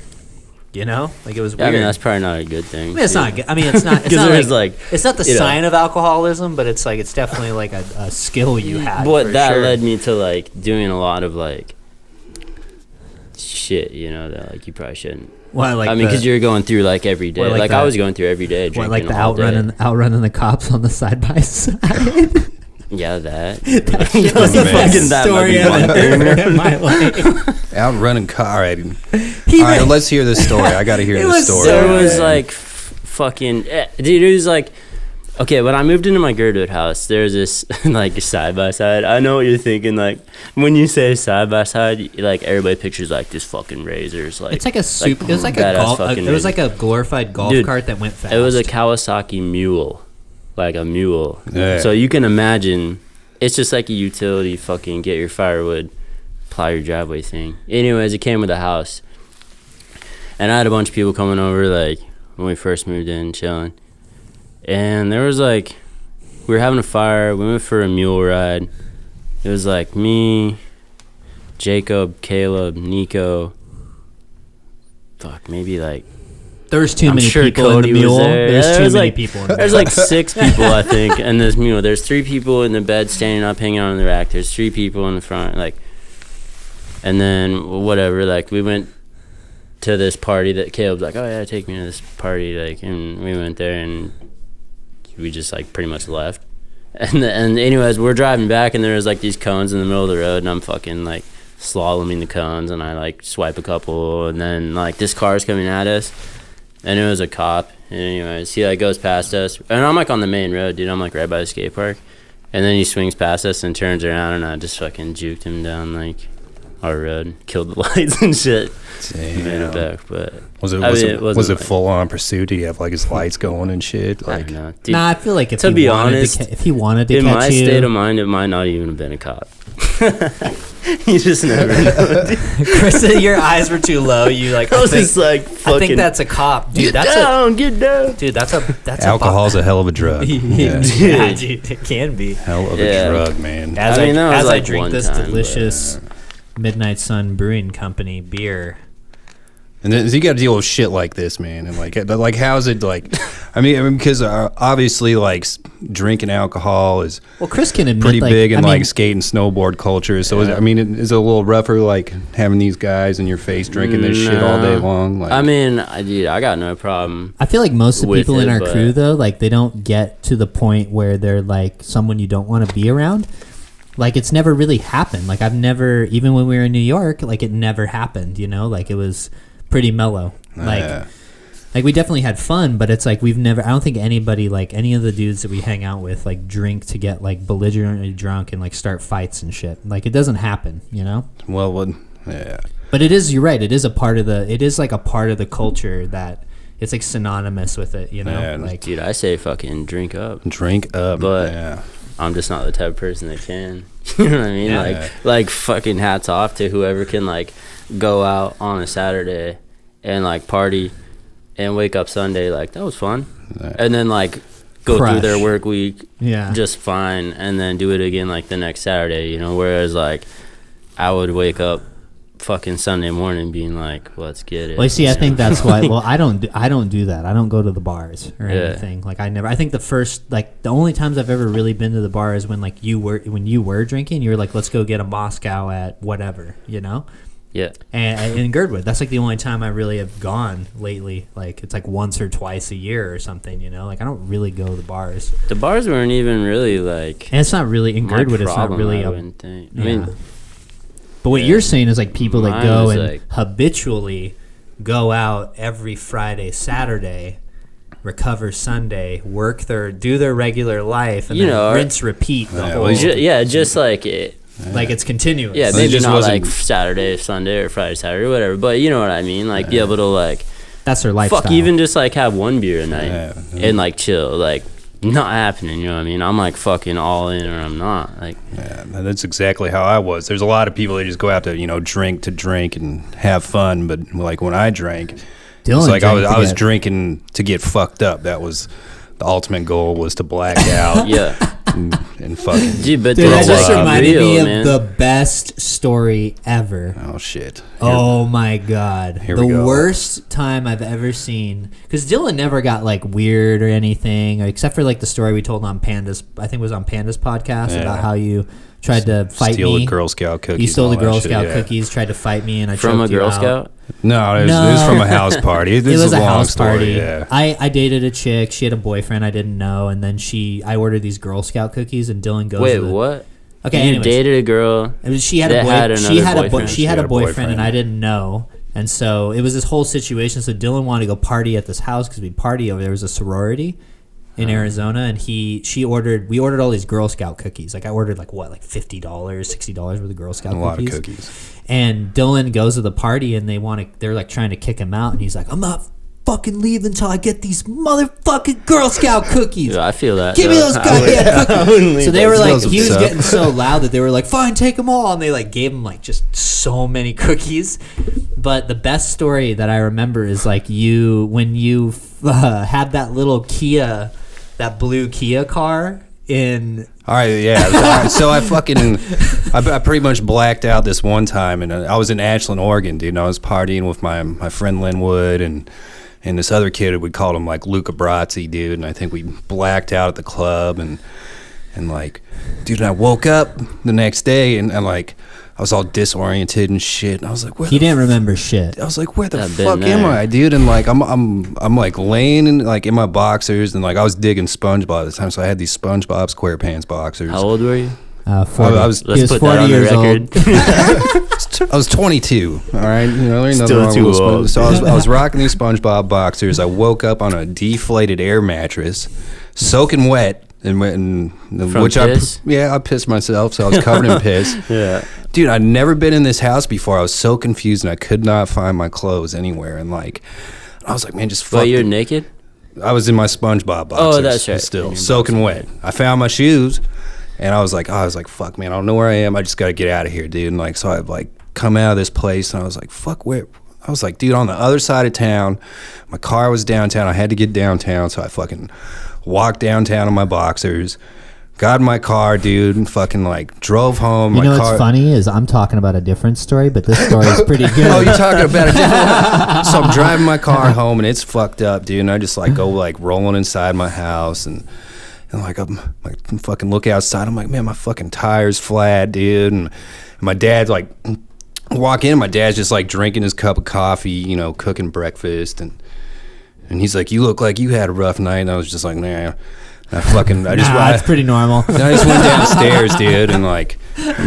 You know, like it was yeah, weird. I mean, that's probably not a good thing. I mean, it's not. I mean, it's not. It's 'Cause not there's, like, like, it's not the you know. sign of alcoholism, but it's like it's definitely like a skill you had. But for that sure. led me to like doing a lot of like shit, you know, that like you probably shouldn't. Well, like I mean, because you're going through like every day. Well, like Like I the- was going through every day drinking What, like the all day. outrunning the cops on the side by side? Yeah, that. that was the Man. fucking That story might I've be ever heard in my life. Outrunning car. All right. All right, let's hear this story. I got to hear It this was story. so There was man. like fucking dude. It was like, okay, when I moved into my Girdwood house, there's this like side by side. I know what you're thinking. Like when you say side by side, like everybody pictures like this fucking razors. Like It's like a super. like, It was like a badass golf. fucking It was razor. like a glorified golf Dude, cart that went fast. It was a Kawasaki mule, like a mule. Yeah. So you can imagine, it's just like a utility fucking get your firewood, plow your driveway thing. Anyways, it came with a house, and I had a bunch of people coming over like when we first moved in, chilling, and there was like, we were having a fire. We went for a mule ride. It was like me, Jacob, Caleb, Nico. Fuck, maybe like. There's too I'm many sure people Cody in the was mule. there. There's Yeah, too was many like, people in the There's mule. like 6 people, I think, in this mule. There's 3 people in the bed standing up, hanging on the rack. There's 3 people in the front, like, and then whatever. Like we went to this party that Caleb's like, oh yeah, take me to this party, like, and we went there and we just like pretty much left. And anyways, we're driving back and there was like these cones in the middle of the road, and I'm fucking like slaloming the cones, and I like swipe a couple, and then like this car's coming at us. And it was a cop. And anyways, he like goes past us. And I'm like on the main road, dude. I'm like right by the skate park. And then he swings past us and turns around, and I just fucking juked him down like our road, killed the lights and shit. Damn. Made it back, but Was it full on pursuit? Did he have like his lights going and shit? I Like, don't know. Dude, Nah, I feel like if to he be wanted honest, if he wanted to in catch my you, state of mind, it might not even have been a cop. You just never know. Dude. Chris, your eyes were too low. You like, I was just like, I fucking, think that's a cop, dude. get That's down, get down. dude. That's alcohol's a hell of a drug. yeah, Yeah. dude, it can be. Hell of Yeah. a drug, man. As I mean, that was as I like drink one this time, delicious Midnight Sun Brewing Company beer. And then so you got to deal with shit like this, man. And like how's it like? I mean, because obviously, like drinking alcohol is Well, Chris can admit pretty like, big in I mean, like skate and snowboard culture. So is it a little rougher, like having these guys in your face drinking this shit all day long? Like, I mean, I got no problem. I feel like most of the with people in it, our but- crew, though, like they don't get to the point where they're like someone you don't want to be around. Like it's never really happened. Like I've never, even when we were in New York, like it never happened. You know, like it was pretty mellow. Like we definitely had fun, but it's like we've never. I don't think anybody, like any of the dudes that we hang out with, like drink to get like belligerently drunk and like start fights and shit. Like it doesn't happen. You know. yeah. But it is. You're right. It is a part of the. It is like a part of the culture that it's like synonymous with it. You know. Yeah, like Dude, I say fucking drink up. Drink up, But- yeah. I'm just not the type of person that can. You know what I mean? Yeah. Like fucking hats off to whoever can like go out on a Saturday and like party and wake up Sunday like that was fun. Yeah. And then like go Crush. through their work week yeah. just fine and then do it again like the next Saturday, you know, whereas like I would wake up fucking Sunday morning being like, let's get it. Well, you see, I you know? think that's why. Well, I don't do that. I don't go to the bars or Yeah. anything. Like I never. I think the only times I've ever really been to the bar is when like you were drinking. You were like, let's go get a Moscow at whatever, you know. Yeah. And in Girdwood, that's like the only time I really have gone lately. Like it's like once or twice a year or something, you know. Like I don't really go to the bars. The bars weren't even really like And it's not really in my Girdwood. It's not problem, really I a. wouldn't think. Yeah. I mean, But what you're saying is like people that Mine go was and like- habitually go out every Friday, Saturday, recover Sunday, do their regular life, and You then know, rinse, repeat the Yeah, whole. well, just like it. Like it's continuous. Yeah, So it maybe just not wasn't- like Saturday, Sunday, or Friday, Saturday, or whatever. But you know what I mean. Like be able to like That's their lifestyle. fuck even just like have one beer a night Yeah. and like chill. Like not happening. You know what I mean? I'm like fucking all in or I'm not. Like Yeah, that's exactly how I was. There's a lot of people that just go out to drink and have fun, but like when I drank, Dylan it's like I drank to was get- drinking to get fucked up. That was the ultimate goal, was to black out. yeah, and fucking. dude. But Dude, that that's just like reminded real, me of man. the best story ever. Oh shit. Oh my god. Here The we go. worst time I've ever seen, because Dylan never got like weird or anything, except for like the story we told on Panda's, I think it was on Panda's podcast, Yeah. about how you tried to fight Steal me. the Girl Scout cookies. You stole and the all Girl that Scout shit, yeah. cookies, tried to fight me, and I From a choked you Girl out. Scout. No, it was from a house party. This It was is a long house story, party. Yeah. I dated a chick. She had a boyfriend I didn't know, and then I ordered these Girl Scout cookies, and Dylan goes. Wait, to the, what? Okay, you anyways. dated a girl. It was, she had that a had she another had a boyfriend? she had a boyfriend, and boyfriend. I didn't know, and so it was this whole situation. So Dylan wanted to go party at this house because we party over there. Was a sorority in Arizona, and we ordered all these Girl Scout cookies. Like I ordered like $50, $60 worth of Girl Scout A lot cookies. of cookies. And Dylan goes to the party, and they're like trying to kick him out, and he's like, I'm not fucking leaving until I get these motherfucking Girl Scout cookies. Yeah, I feel that. Give me those goddamn cookies. So they were like, Smells he was what's up. getting so loud that they were like, fine, take them all. And they like gave him like just so many cookies. But the best story that I remember is like when you had that little Kia, that blue Kia car in. All right, yeah. All right, so I pretty much blacked out this one time, and I was in Ashland, Oregon, dude. And I was partying with my friend Linwood and this other kid. We called him like Luca Brazzi, dude. And I think we blacked out at the club, and like, dude. And I woke up the next day, and like, I was all disoriented and shit. And I was like, He didn't remember shit. I was like, where the I've been fuck am there. I, dude? And like, I'm like laying in my boxers, and like I was digging SpongeBob at the time, so I had these SpongeBob SquarePants boxers. How old were you? 40. I was- He Let's was put 40 that on the years record. old. I was 22. All right, there ain't nothing Still wrong too with old. So I was rocking these SpongeBob boxers. I woke up on a deflated air mattress, soaking wet, and went and From piss? I pissed myself, so I was covered in piss. Yeah. Dude, I'd never been in this house before. I was so confused, and I could not find my clothes anywhere. And like, I was like, man, just fuck. But you're naked? I was in my SpongeBob boxers. Oh, that's right. Still soaking wet. I found my shoes, and I was like, fuck, man, I don't know where I am. I just got to get out of here, dude. And like, so I like come out of this place, and I was like, fuck, where? I was like, dude, on the other side of town. My car was downtown. I had to get downtown, so I fucking walked downtown in my boxers, got in my car, dude, and fucking like drove home. You know what's funny is I'm talking about a different story, but this story is pretty good. Oh, you're talking about a different one? So I'm driving my car home, and it's fucked up, dude, and I just like go like rolling inside my house, and like I'm fucking look outside. I'm like, man, my fucking tire's flat, dude, and my dad's like, walk in, my dad's just like drinking his cup of coffee, you know, cooking breakfast, and he's like, you look like you had a rough night. And I was just like, nah. It's pretty normal. I just went downstairs, dude, and like,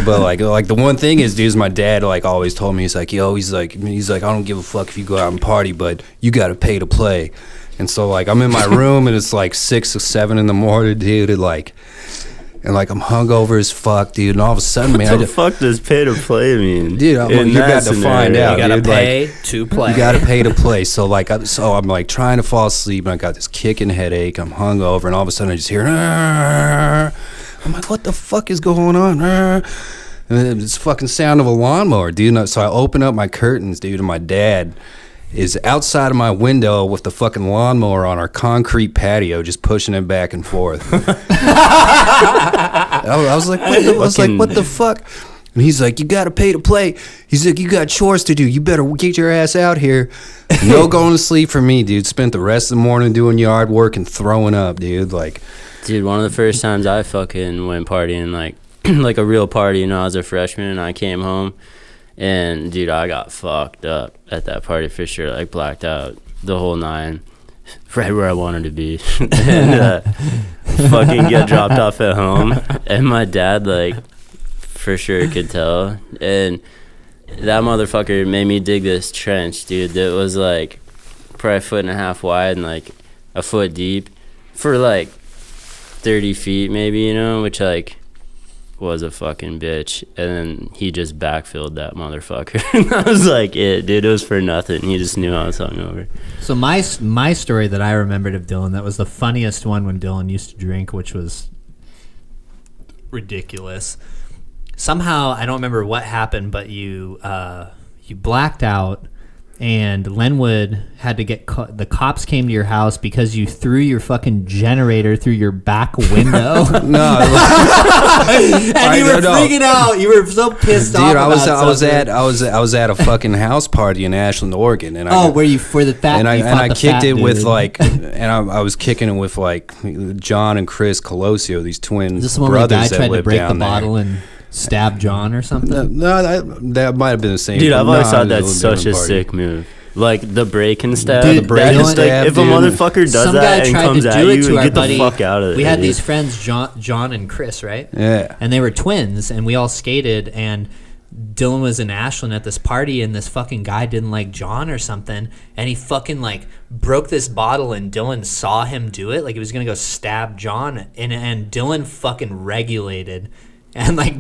but like the one thing is, dude, is my dad like always told me, he's like, I don't give a fuck if you go out and party, but you got to pay to play. And so like I'm in my room, and it's like 6 or 7 in the morning, dude, and like I'm hungover as fuck, dude, and all of a sudden, man, what the fuck does pay to play mean? Dude, you're about to find out. You gotta dude. pay like, to play. You gotta pay to play. So like, I'm like trying to fall asleep, and I got this kicking headache. I'm hungover, and all of a sudden I just hear, I'm like, what the fuck is going on? And it's fucking sound of a lawnmower, dude. So I open up my curtains, dude, and my dad is outside of my window with the fucking lawnmower on our concrete patio, just pushing it back and forth. I was like, what the fuck? And he's like, you gotta pay to play. He's like, you got chores to do. You better get your ass out here. No going to sleep for me, dude. Spent the rest of the morning doing yard work and throwing up, dude. Like, dude, one of the first times I fucking went partying, like like a real party, you know, I was a freshman, and I came home. And, dude, I got fucked up at that party for sure. Like, blacked out the whole 9. Right where I wanted to be. And fucking get dropped off at home. And my dad, like, for sure could tell. And that motherfucker made me dig this trench, dude, that was, like, probably 1.5 feet wide and, like, a foot deep for, like, 30 feet maybe, you know, which, like, was a fucking bitch. And then he just backfilled that motherfucker. And I was like, dude, it was for nothing. He just knew I was hungover. So my story that I remembered of Dylan, that was the funniest one when Dylan used to drink, which was ridiculous. Somehow, I don't remember what happened, but you blacked out, and Lenwood had to get the cops came to your house because you threw your fucking generator through your back window. No, and you were freaking out. You were so pissed off. Dude, I was at a fucking house party in Ashland, Oregon, and for the fat and I kicked it dude. with like, and I was kicking it with like John and Chris Colosio, these twin Is this the one brothers where the guy that tried to live break down the there. bottle and stab John or something? No, that might have been the same. Dude, I've always thought it that's was such a party. sick move. Like the break and stab. Dude, the break and Just, like, stab, if a dude. motherfucker does Some that guy and tried comes to at do it you, to our get buddy. the fuck out of there. We had dude. these friends, John and Chris, right? Yeah. And they were twins, and we all skated, and Dylan was in Ashland at this party, and this fucking guy didn't like John or something, and he fucking like broke this bottle, and Dylan saw him do it, like he was gonna go stab John, and Dylan fucking regulated and like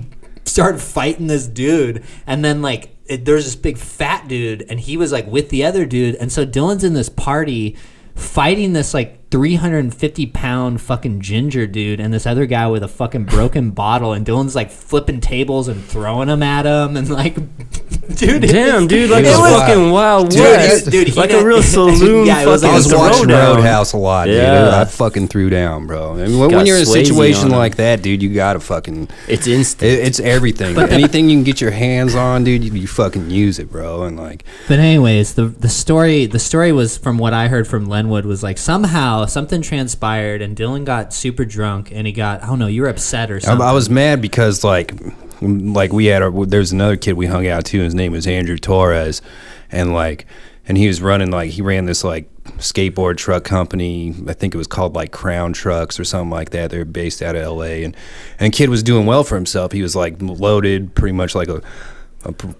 started fighting this dude, and then like there's this big fat dude, and he was like with the other dude, and so Dylan's in this party fighting this like 350-pound fucking ginger dude and this other guy with a fucking broken bottle, and Dylan's like flipping tables and throwing them at him, and like, dude, Damn, dude, like it a was- fucking Wild Dude, West. dude, he like kn- a real saloon. Yeah, it was fucking I was watching throwdown. Roadhouse a lot, dude. Yeah. I fucking threw down, bro. I mean, when Got you're in a Swayze situation on him. like that, dude, you gotta fucking. It's instant. It's everything. Anything you can get your hands on, dude, you fucking use it, bro. And like, But anyways, the story was, from what I heard from Lenwood, was like somehow something transpired and Dylan got super drunk and he got, I don't know, you were upset or something. I was mad because like we had there's another kid we hung out to. His name was Andrew Torres, and he was running, like, he ran this like skateboard truck company. I think it was called like Crown Trucks or something like that. They're based out of LA, and kid was doing well for himself. He was like loaded, pretty much like a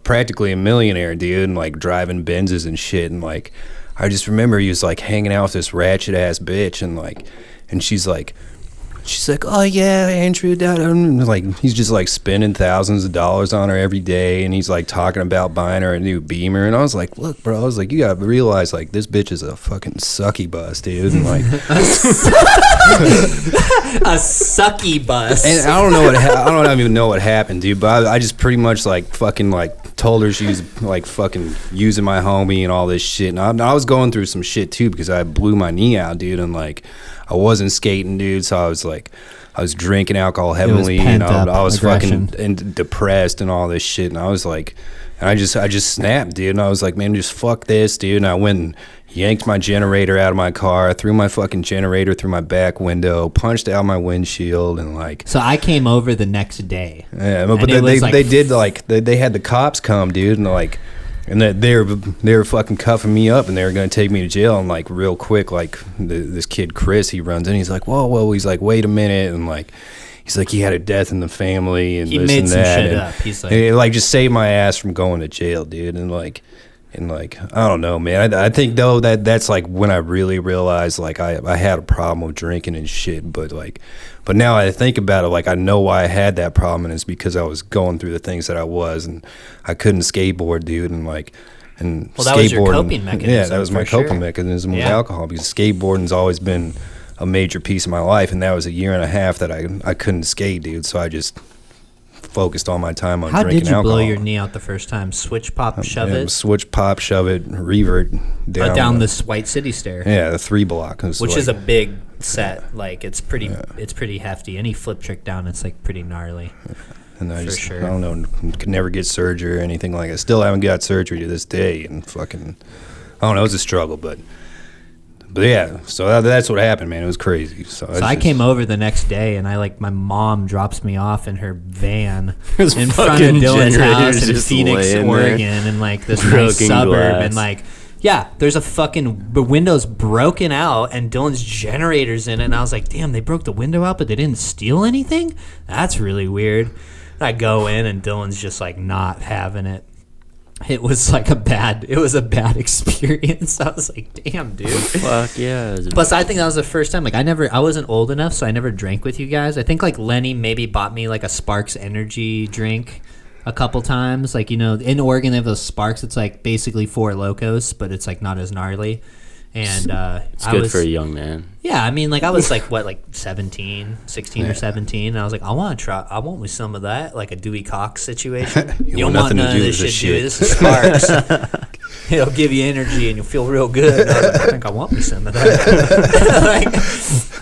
practically a millionaire, dude, and like driving Benzes and shit. And like, I just remember he was like hanging out with this ratchet ass bitch, and she's like, she's like, oh yeah, Andrew, like he's just like spending thousands of dollars on her every day, and he's like talking about buying her a new Beamer, and I was like, look, bro, I was like, you gotta realize like this bitch is a fucking sucky bus, dude, and like a sucky bus. And I don't even know what happened, dude, but I just pretty much like fucking like told her she was like fucking using my homie and all this shit, and I was going through some shit too because I blew my knee out, dude, and like I wasn't skating, dude, so I was drinking alcohol heavily, and I was aggression. fucking and depressed and all this shit, and I was like, and I just snapped, dude, and I was like, man, just fuck this, dude, and I went and yanked my generator out of my car, threw my fucking generator through my back window, punched out my windshield, and like. So I came over the next day. Yeah, but they did like they had the cops come, dude, and like. And that they were fucking cuffing me up, and they were gonna take me to jail. And like real quick, like this kid Kris, he runs in. He's like, whoa. He's like, wait a minute, and like, he's like, he had a death in the family, and He this made and some that. shit and up. He's like, it like just saved my ass from going to jail, dude. And like I don't know, man. I think though that's like when I really realized like I had a problem with drinking and shit. But now I think about it, like I know why I had that problem, and it's because I was going through the things that I was, and I couldn't skateboard, dude, and like. And well, that was your coping mechanism. Yeah, that was my coping sure. mechanism with alcohol, because skateboarding's always been a major piece of my life, and that was a year and a half that I couldn't skate, dude. So I just focused all my time on drinking alcohol. How did you blow your knee out the first time? Switch, pop, shove it? Switch, pop, shove it, revert down this White City stair. Yeah, the 3 block. Which is a big set. Like, it's pretty hefty. Any flip trick down, it's like pretty gnarly. And I don't know, could never get surgery or anything like that. Still haven't got surgery to this day, and fucking, I don't know, it was a struggle, but yeah, so that's what happened, man. It was crazy. So I came over the next day, and my mom drops me off in her van in front of Dylan's house in Phoenix, Oregon, in like this nice suburb, and like, yeah, there's a fucking, the window's broken out, and Dylan's generator's in it, and I was like, damn, they broke the window out, but they didn't steal anything? That's really weird. I go in, and Dylan's just like not having it. It was a bad experience. I was like, damn, dude. Fuck yeah. Plus, I think that was the first time. Like, I wasn't old enough, so I never drank with you guys. I think like Lenny maybe bought me like a Sparks energy drink a couple times. Like, you know, in Oregon they have those Sparks. It's like basically 4 Locos, but it's like not as gnarly. And it's good for a young man. Yeah, I mean, like I was like 16 or 17, and I was like, I want me some of that, like a Dewey Cox situation. You don't want none of this shit, dude. This is Sparks. It'll give you energy, and you'll feel real good. And I was like, I think I want me some of that.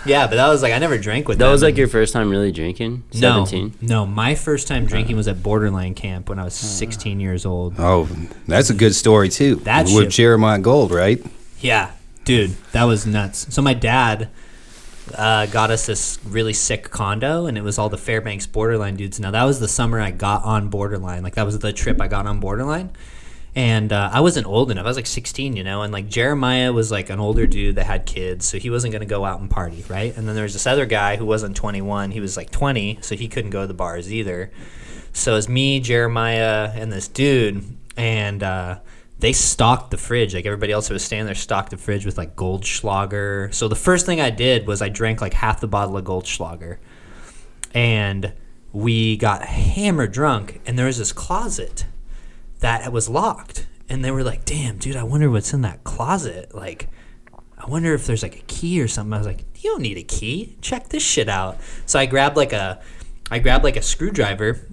Yeah, but that was like, I never drank with them. That was like your first time really drinking? 17? No, my first time drinking was at Borderline Camp when I was 16 years old. Oh, that's a good story too. That with shit. Jeremiah Gold, right? Yeah. Dude, that was nuts. So my dad got us this really sick condo, and it was all the Fairbanks Borderline dudes. Now, that was the summer I got on Borderline. Like, that was the trip I got on Borderline. And I wasn't old enough. I was like 16, you know? And, like, Jeremiah was, like, an older dude that had kids, so he wasn't going to go out and party, right? And then there was this other guy who wasn't 21. He was, like, 20, so he couldn't go to the bars either. So it was me, Jeremiah, and this dude, and they stocked the fridge. Like, everybody else who was staying there stocked the fridge with like Goldschlager. So the first thing I did was I drank like half the bottle of Goldschlager, and we got hammer drunk, and there was this closet that was locked, and they were like, damn, dude, I wonder what's in that closet. Like, I wonder if there's like a key or something. I was like, you don't need a key, check this shit out. So I grabbed like a screwdriver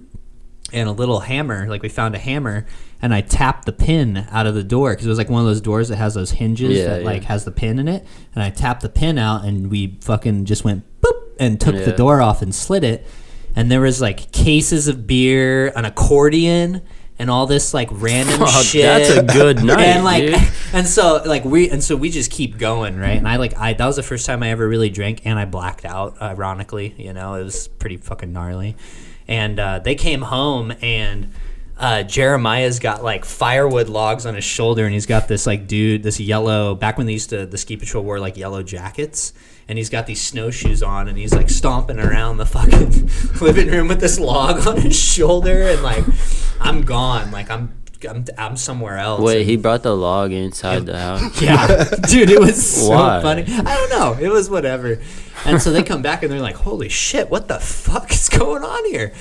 and a little hammer. Like, we found a hammer, and I tapped the pin out of the door, because it was like one of those doors that has those hinges like has the pin in it. And I tapped the pin out, and we fucking just went boop and took the door off and slid it. And there was like cases of beer, an accordion, and all this like random shit. That's a good night, and like, dude. and so we just keep going, right? And I that was the first time I ever really drank, and I blacked out. Ironically, you know, it was pretty fucking gnarly. And they came home, and Jeremiah's got like firewood logs on his shoulder, and he's got this like dude, this yellow, back when the ski patrol wore like yellow jackets, and he's got these snowshoes on, and he's like stomping around the fucking living room with this log on his shoulder, and like I'm gone, like I'm I'm somewhere else. Wait, he brought the log inside the house? Yeah, dude, it was so Why? funny. I don't know. It was whatever. And so they come back and they're like, holy shit, what the fuck is going on here?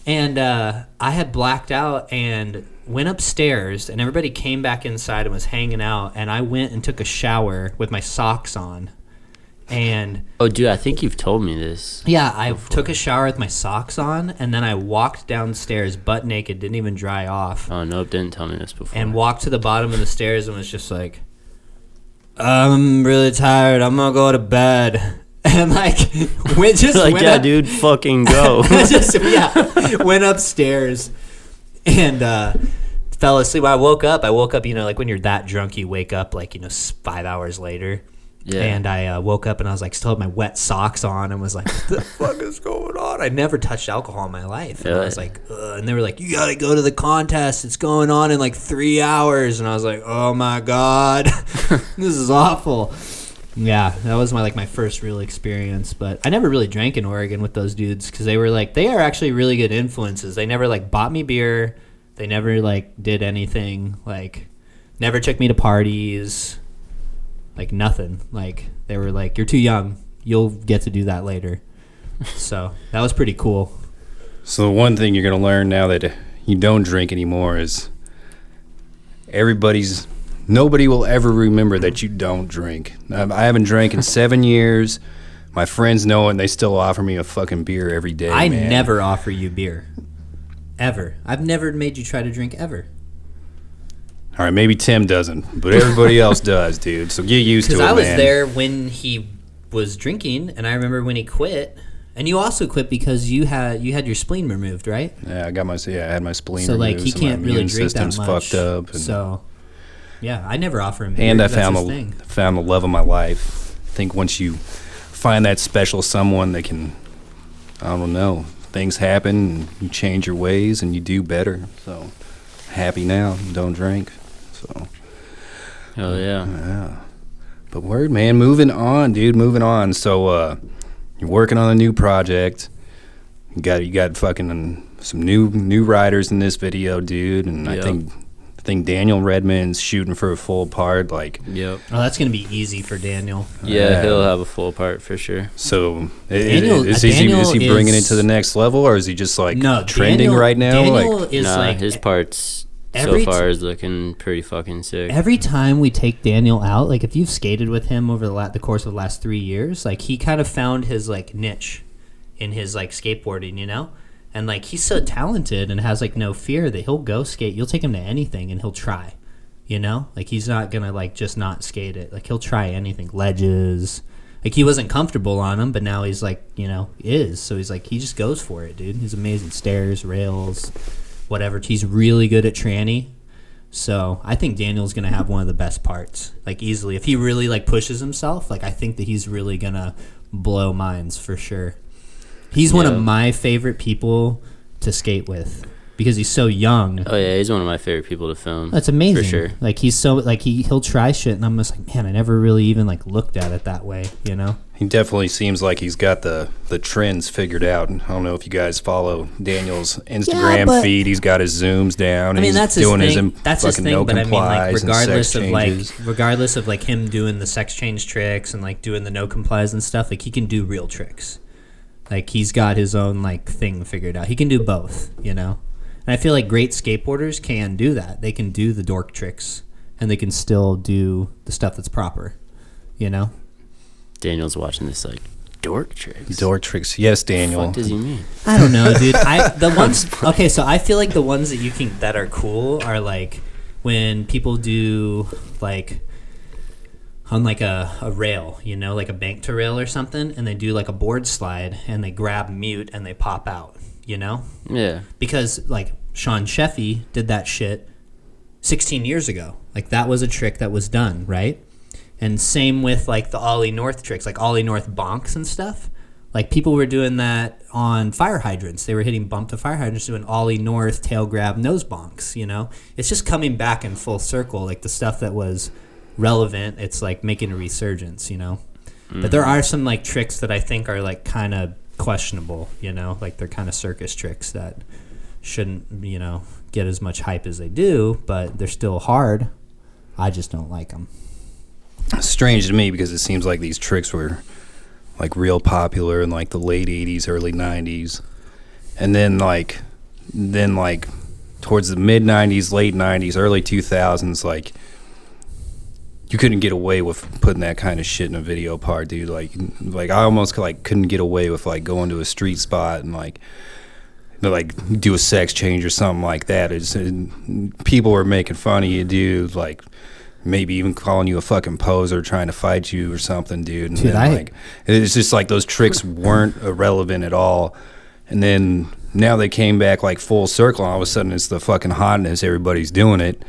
And I had blacked out and went upstairs, and everybody came back inside and was hanging out, and I went and took a shower with my socks on. And Oh, dude, I think you've told me this. yeah, I took a shower with my socks on, and then I walked downstairs butt naked, didn't even dry off, Oh, nope, didn't tell me this before. and walked to the bottom of the stairs and was just like, I'm really tired. I'm gonna go to bed. And went like, yeah, up, dude, fucking go. went upstairs and fell asleep. I woke up, you know, like when you're that drunk, you wake up like, you know, 5 hours later. Yeah. And I woke up and I was like, still had my wet socks on and was like, what the fuck is going on? I never touched alcohol in my life. And I was like, ugh. And they were like, you got to go to the contest. It's going on in like 3 hours. And I was like, oh my God, this is awful. Yeah, that was my first real experience. But I never really drank in Oregon with those dudes because they are actually really good influences. They never like bought me beer. They never like did anything, like never took me to parties. Like nothing. Like they were like, you're too young. You'll get to do that later. So that was pretty cool. So the one thing you're going to learn now that you don't drink anymore is nobody will ever remember that you don't drink. I haven't drank in 7 years. My friends know it, and they still offer me a fucking beer every day, I man. never offer you beer. Ever. I've never made you try to drink ever. All right, maybe Tim doesn't, but everybody else does, dude. So get used to it, Because man. I was there when he was drinking, and I remember when he quit. And you also quit because you had your spleen removed, right? Yeah, I had my spleen So like removed, he so my can't really immune drink that system's much. fucked up. And, So yeah, I never offer him beer. and I That's found his the thing. found the love of my life. I think once you find that special someone that can, I don't know, things happen and you change your ways and you do better. So happy now, don't drink. So Oh, yeah. but word, man, moving on, dude, moving on. So you're working on a new project. You got fucking some new writers in this video, dude, and Yep. I think Daniel Redmond's shooting for a full part, like. Yep. Oh, that's gonna be easy for Daniel. Yeah, he'll have a full part for sure. So Daniel- is Daniel he bringing it is- to the next level, or is he just like No, trending Daniel, right now? Daniel Like, is Nah, like his parts so every far is looking pretty fucking sick. every time we take Daniel out, like if you've skated with him over the course of the last 3 years, like he kind of found his like niche in his like skateboarding, you know? And like he's so talented and has like no fear that he'll go skate. You'll take him to anything and he'll try, you know? Like he's not gonna like just not skate it. Like he'll try anything, ledges. Like he wasn't comfortable on them, but now he's like, you know, is. So he's like, he just goes for it, dude. He's amazing. Stairs, rails, whatever. He's really good at tranny. So I think Daniel's gonna have one of the best parts, like easily. If he really like pushes himself, like I think that he's really gonna blow minds for sure. He's one of my favorite people to skate with because he's so young. Oh yeah, he's one of my favorite people to film. That's amazing. For sure. Like he's so like he'll try shit, and I'm just like, man, I never really even like looked at it that way, you know? he definitely seems like he's got the trends figured out. I don't know if you guys follow Daniel's Instagram but- feed. He's got his zooms down. I mean, he's that's his doing thing. That's his fucking thing. no But I mean, like, complies and sex changes. regardless of like him doing the sex change tricks and like doing the no complies and stuff, like he can do real tricks. Like he's got his own like thing figured out. He can do both, you know. And I feel like great skateboarders can do that. They can do the dork tricks, and they can still do the stuff that's proper, you know. Daniel's watching this like dork tricks. Dork tricks, yes, Daniel. What does he mean? I don't know, dude. The ones okay, so I feel like the ones that are cool are like when people do like on like a rail, you know, like a bank to rail or something, and they do like a board slide and they grab mute and they pop out, you know? Yeah. Because like Sean Sheffy did that shit 16 years ago. Like that was a trick that was done, right? And same with like the Ollie North tricks, like Ollie North bonks and stuff. Like people were doing that on fire hydrants. They were hitting bump to fire hydrants, doing Ollie North tail grab nose bonks, you know? It's just coming back in full circle, like the stuff that was relevant, it's like making a resurgence, you know? But there are some like tricks that I think are like kind of questionable, you know? Like they're kind of circus tricks that shouldn't, get as much hype as they do, but they're still hard. I just don't like them. Strange to me because it seems like these tricks were like real popular in like the late 80s, early 90s. And then like towards the mid 90s, late 90s, early 2000s, like you couldn't get away with putting that kind of shit in a video part, dude. Like I almost like couldn't get away with like going to a street spot and like do a sex change or something like that. People were making fun of you, dude. Like maybe even calling you a fucking poser, trying to fight you or something, dude. And dude, then, it's just like those tricks weren't irrelevant at all. And then now they came back like full circle, and all of a sudden it's the fucking hotness. Everybody's doing it.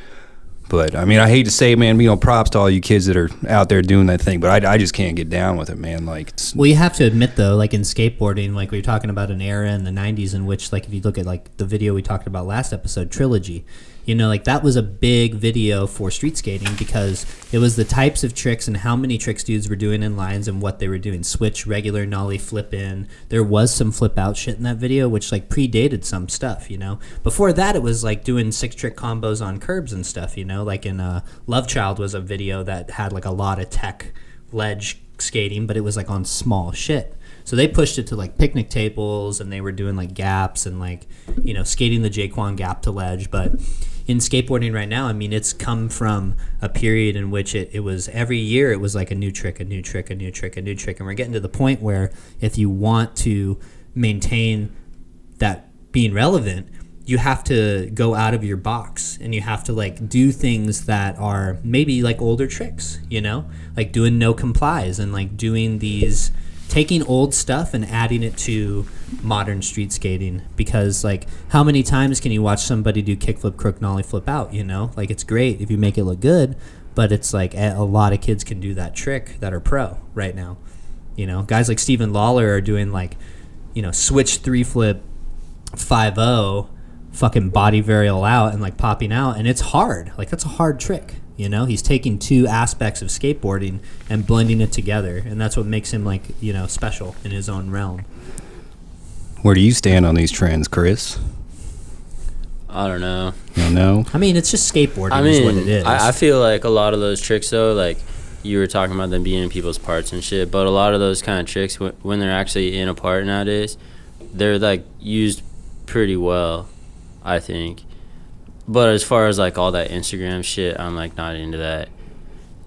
But I mean, I hate to say it, man. Props to all you kids that are out there doing that thing. But I just can't get down with it, man. Well, you have to admit though, like in skateboarding, like we were talking about an era in the '90s in which, like, if you look at like the video we talked about last episode, Trilogy, like that was a big video for street skating because it was the types of tricks and how many tricks dudes were doing in lines and what they were doing. Switch, regular, nollie, flip in. There was some flip out shit in that video, which like predated some stuff, Before that, it was like doing 6-trick combos on curbs and stuff, Like in Love Child was a video that had like a lot of tech ledge skating, but it was like on small shit. So they pushed it to like picnic tables and they were doing like gaps and like, skating the Jaquan gap to ledge. But in skateboarding right now, I mean, it's come from a period in which it was every year it was like a new trick, a new trick, a new trick, a new trick. And we're getting to the point where if you want to maintain that being relevant, you have to go out of your box and you have to like do things that are maybe like older tricks, like doing no complies and like doing these, taking old stuff and adding it to modern street skating. Because like how many times can you watch somebody do kickflip, crook, nollie, flip out, like it's great if you make it look good, but it's like a lot of kids can do that trick that are pro right now. Guys like Steven Lawler are doing like, switch 3-flip 5-0 fucking body varial out and like popping out, and it's hard. Like that's a hard trick. He's taking two aspects of skateboarding and blending it together, and that's what makes him like, special in his own realm. Where do you stand on these trends, Kris? I don't know. You don't know? I mean, it's just skateboarding is what it is. I feel like a lot of those tricks though, like you were talking about them being in people's parts and shit, but a lot of those kind of tricks when they're actually in a part nowadays, they're like used pretty well, I think. But as far as like all that Instagram shit, I'm like not into that.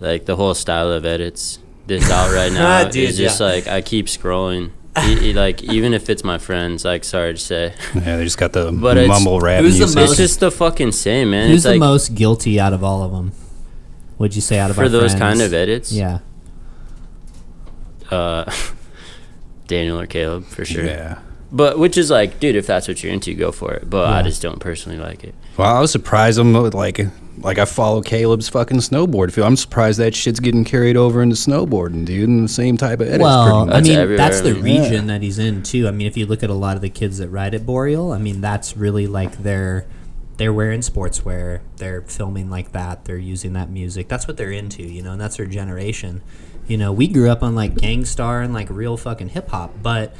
Like the whole style of edits this out right now is just like I keep scrolling. Like even if it's my friends, like sorry to say. Yeah, they just got the mumble rap music. It's just the fucking same, man. Who's it's the like, most guilty out of all of them? What'd you say out of for our those friends? kind of edits? Yeah. Daniel or Caleb for sure. Yeah. But which is like, dude, if that's what you're into, go for it. But yeah. I just don't personally like it. Well, I was surprised. Like I follow Caleb's fucking snowboard field. I'm surprised that shit's getting carried over into snowboarding, dude, and the same type of edits. Well, I mean, that's the everywhere. region that he's in too. I mean, if you look at a lot of the kids that ride at Boreal, I mean, that's really like they're wearing sportswear, they're filming like that, they're using that music. That's what they're into, and that's their generation. We grew up on like Gangstar and like real fucking hip hop, but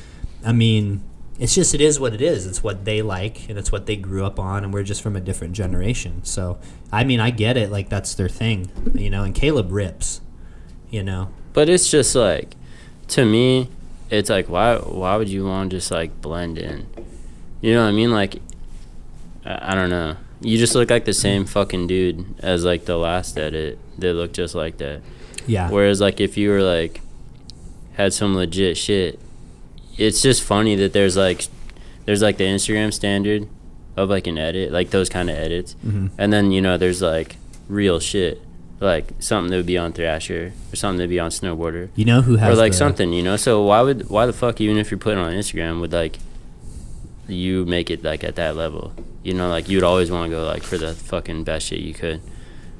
I mean, it is what it is. It's what they like, and it's what they grew up on, and we're just from a different generation. So, I mean, I get it. Like, that's their thing, and Caleb rips, But it's just, like, to me, it's like, why would you want to just, like, blend in? You know what I mean? Like, I don't know. You just look like the same fucking dude as, like, the last edit. They look just like that. Yeah. Whereas, like, if you were, like, had some legit shit, it's just funny that there's like the Instagram standard of like an edit, like those kind of edits, and then there's like real shit, like something that would be on Thrasher or something that would be on Snowboarder. Who has or like something, so why the fuck, even if you're putting it on Instagram, would like you make it like at that level? Like you'd always want to go like for the fucking best shit you could.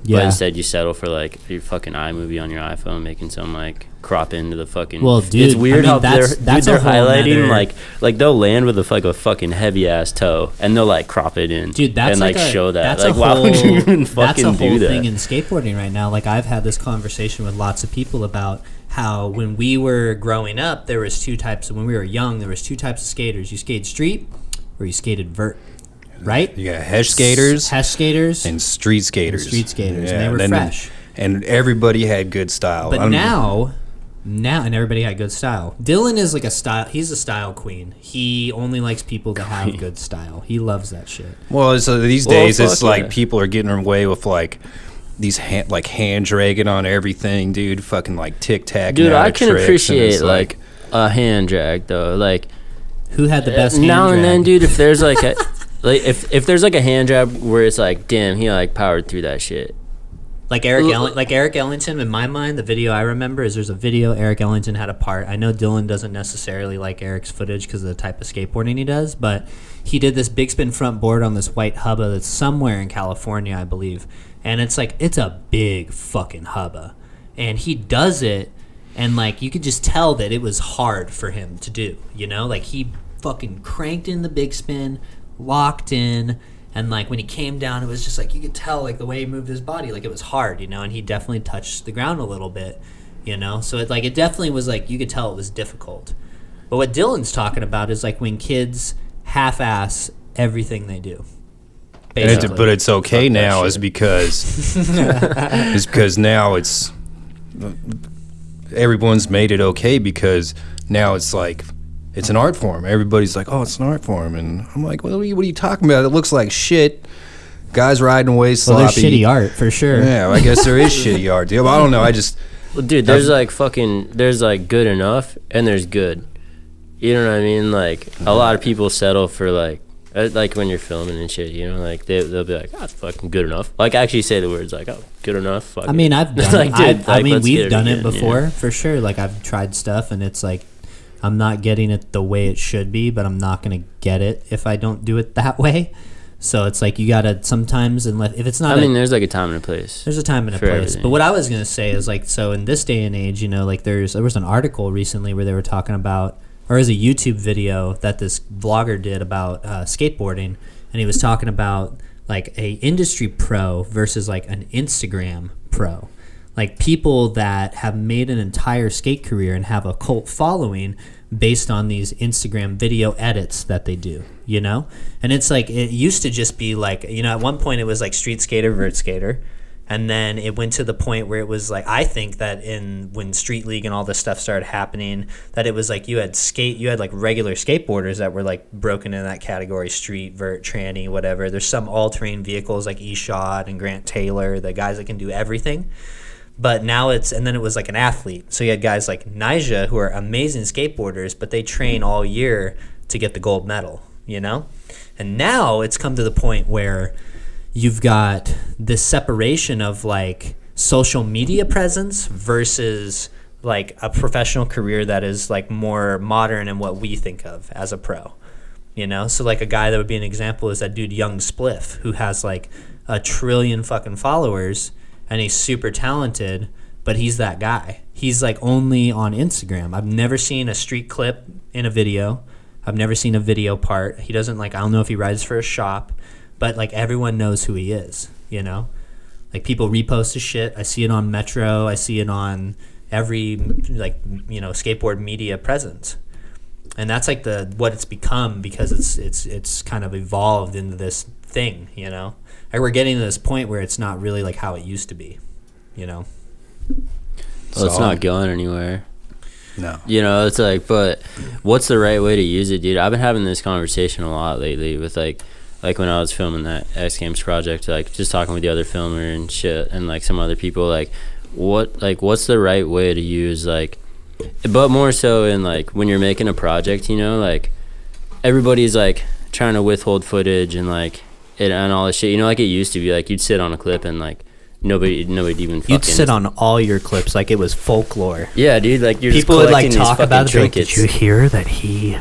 Yeah. But instead you settle for like your fucking iMovie on your iPhone, making some like crop into the fucking. Well, dude, it's weird how they're highlighting nother... like they'll land with a fucking heavy ass toe and they'll like crop it in, dude. That's and like show that. That's like, why would you even fucking do that? That's a whole thing in skateboarding right now. Like I've had this conversation with lots of people about how when we were growing up, when we were young, there was two types of skaters. You skated street or you skated vert. right? You got hesh skaters, and street skaters. And they were fresh. And everybody had good style. But now, and everybody had good style. Dylan is like he's a style queen. He only likes people that have good style. He loves that shit. Well, so these days it's like people are getting away with like these hand dragging on everything, dude. Fucking like tic-tac. Dude, I can appreciate like a hand drag though. Like, who had the best hand now drag? and then, dude, if there's like a like if there's like a hand drag where it's like, damn, he like powered through that shit. Like Eric Ellington, in my mind, the video I remember is there's a video Eric Ellington had a part. I know Dylan doesn't necessarily like Eric's footage because of the type of skateboarding he does, but he did this big spin front board on this white hubba that's somewhere in California, I believe. And it's like, it's a big fucking hubba. And he does it, and like, you could just tell that it was hard for him to do, you know? Like, he fucking cranked in the big spin, locked in, and like when he came down, it was just like you could tell like the way he moved his body, like it was hard, you know. And he definitely touched the ground a little bit, you know. So it definitely was like you could tell it was difficult. But what Dylan's talking about is like when kids half-ass everything they do. But it's okay now, is because now it's everyone's made it okay because now it's like. It's an art form. Everybody's like, oh, it's an art form. And I'm like, well, what are you talking about? It looks like shit. Guys riding away sloppy. Well, there's shitty art, for sure. Yeah, well, I guess there is shitty art. Dude. I don't know. Well, dude, there's like good enough and there's good. You know what I mean? Like, a lot of people settle for like when you're filming and shit, you know, like they'll be like, oh, it's fucking good enough. Like, actually say the words like, oh, good enough. Fuck I mean, I've done like, it. dude, I mean, we've done it again, before, yeah. for sure. Like, I've tried stuff and it's like, I'm not getting it the way it should be, but I'm not going to get it if I don't do it that way. So it's like you got to sometimes, if it's not... I mean, there's like a time and a place. There's a time and a place. Everything. But what I was going to say is like, so in this day and age, you know, like there was an article recently where they were talking about, or it was a YouTube video that this vlogger did about skateboarding. And he was talking about like a industry pro versus like an Instagram pro. Like people that have made an entire skate career and have a cult following based on these Instagram video edits that they do, you know? And it's like, it used to just be like, you know, at one point it was like street skater, vert skater. And then it went to the point where it was like, I think that when Street League and all this stuff started happening, that it was like you had like regular skateboarders that were like broken in that category, street, vert, tranny, whatever. There's some all-terrain vehicles like E-Shot and Grant Taylor, the guys that can do everything. But now and then it was like an athlete. So you had guys like Nyjah who are amazing skateboarders, but they train all year to get the gold medal, you know? And now it's come to the point where you've got this separation of like social media presence versus like a professional career that is like more modern and what we think of as a pro, you know? So like a guy that would be an example is that dude Young Spliff, who has like 1 trillion fucking followers. And he's super talented, but he's that guy. He's like only on Instagram. I've never seen a street clip in a video. I've never seen a video part. He doesn't like, I don't know if he rides for a shop, but like everyone knows who he is, you know? Like people repost his shit. I see it on Metro. I see it on every like, you know, skateboard media presence. And that's like what it's become because it's kind of evolved into this thing, you know? Like we're getting to this point where it's not really like how it used to be, you know? Well, it's not going anywhere. No. You know, it's like, but what's the right way to use it, dude? I've been having this conversation a lot lately with like when I was filming that X Games project, like just talking with the other filmer and shit and like some other people, like what's the right way to use like, but more so in like when you're making a project, you know, like everybody's like trying to withhold footage and like, and all this shit, you know, like it used to be like you'd sit on a clip and like nobody even fucking... You'd sit on all your clips like it was folklore. Yeah, dude, like you're people just would like talk about it, like, trinkets. did you hear that he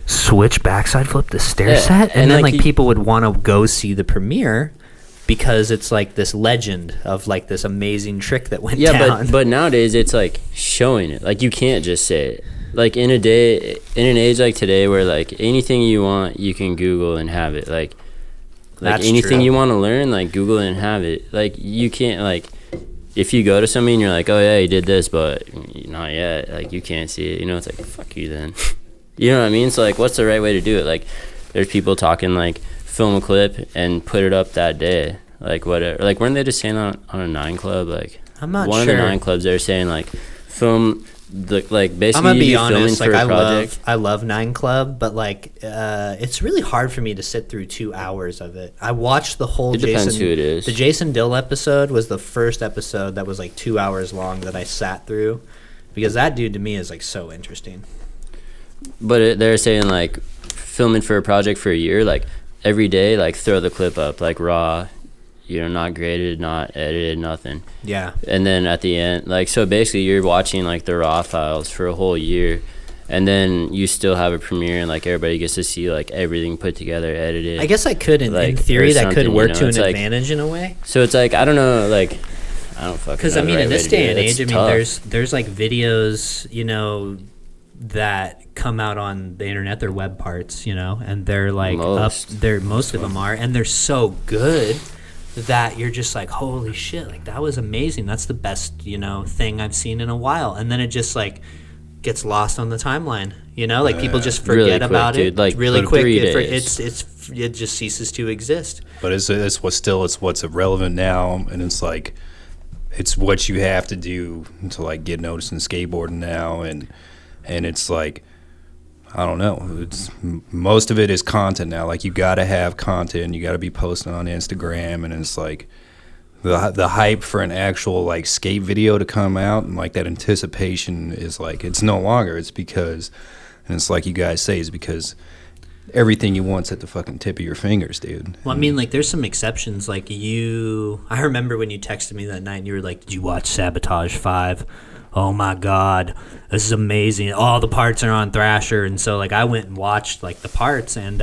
switched backside flip the stair set? And then like people would want to go see the premiere because it's like this legend of like this amazing trick that went down. But nowadays it's like showing it. Like you can't just say it. Like in an age like today where like anything you want you can Google and have it. Like That's anything true. you want to learn, like Google it and have it. Like you can't like if you go to somebody and you're like, oh yeah, you did this, but not yet. Like you can't see it. You know, it's like fuck you then. You know what I mean? So like, what's the right way to do it? Like, there's people talking like film a clip and put it up that day. Like whatever. Like weren't they just saying on a 9 Club? Like I'm not one sure. of the 9 clubs they were saying like film like basically I'm gonna be filming honest. for Like a project. I love 9 Club, but like it's really hard for me to sit through 2 hours of it. I watched the whole It depends who it is. The Jason Dill episode was the first episode that was like 2 hours long that I sat through, because that dude to me is like so interesting. But they're saying like filming for a project for a year, like every day, like throw the clip up like raw, you know, not graded, not edited, nothing. Yeah. And then at the end, like, so basically you're watching like the raw files for a whole year, and then you still have a premiere and like everybody gets to see like everything put together, edited. I guess I could in like, theory or that could something, work you know? to an It's like- advantage in a way. So it's like, I don't know, like, I don't fucking Because know I mean, the in right this way to do day it. and It's age, I mean, tough. there's like videos, you know, that come out on the internet. They're web parts, you know, and they're like Most. most of them are, and they're so good that you're just like, holy shit, like that was amazing. That's the best, you know, thing I've seen in a while. And then it just like gets lost on the timeline, you know, like people just Really forget quick, about dude. it Like, really for quick. 3 It days. it just ceases to exist. But it's what's relevant now, and it's like it's what you have to do to like get noticed in skateboarding now, and it's like I don't know. It's most of it is content now. Like you got to have content. You got to be posting on Instagram, and it's like the hype for an actual like skate video to come out, and like that anticipation is like it's no longer. It's because, and it's like you guys say, is because everything you want's at the fucking tip of your fingers, dude. Well, I mean, like, there's some exceptions. Like, I remember when you texted me that night and you were like, did you watch Sabotage 5? Oh, my God. This is amazing. All the parts are on Thrasher. And so, like, I went and watched, like, the parts. And,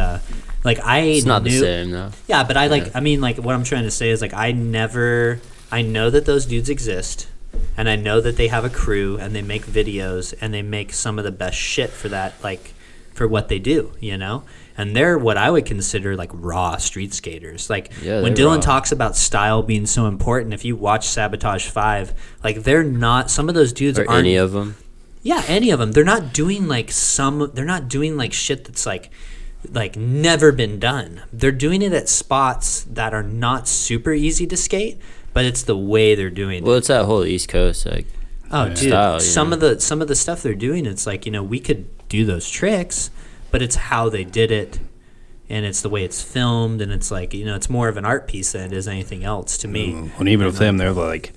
like, It's not the same, though. Yeah, but I mean, like, what I'm trying to say is, like, I know that those dudes exist. And I know that they have a crew and they make videos and they make some of the best shit for that, like, for what they do, you know? And they're what I would consider like raw street skaters. Like Yeah, when they're Dylan raw. talks about style being so important, if you watch Sabotage 5, like they're not, some of those dudes Or aren't. any of them. Yeah, any of them. They're not doing like they're not doing like shit that's like never been done. They're doing it at spots that are not super easy to skate, but it's the way they're doing it. Well, it's that whole East Coast, like, Oh, dude! style, you some know? of the stuff they're doing, it's like, you know, we could do those tricks, but it's how they did it, and it's the way it's filmed, and it's like, you know, it's more of an art piece than it is anything else to me. And even with them, they're like,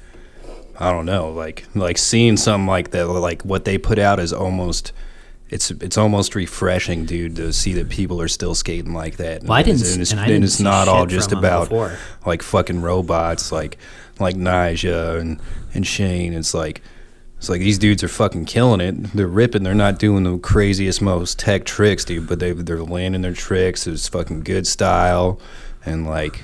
I don't know, like seeing something like that, like what they put out is almost, it's almost refreshing, dude, to see that people are still skating like that. Well, I didn't It's see not all shit just from 'em about before. like fucking robots, like Nyjah and Shane. It's like these dudes are fucking killing it. They're ripping. They're not doing the craziest, most tech tricks, dude, but they're landing their tricks. It's fucking good style, and like,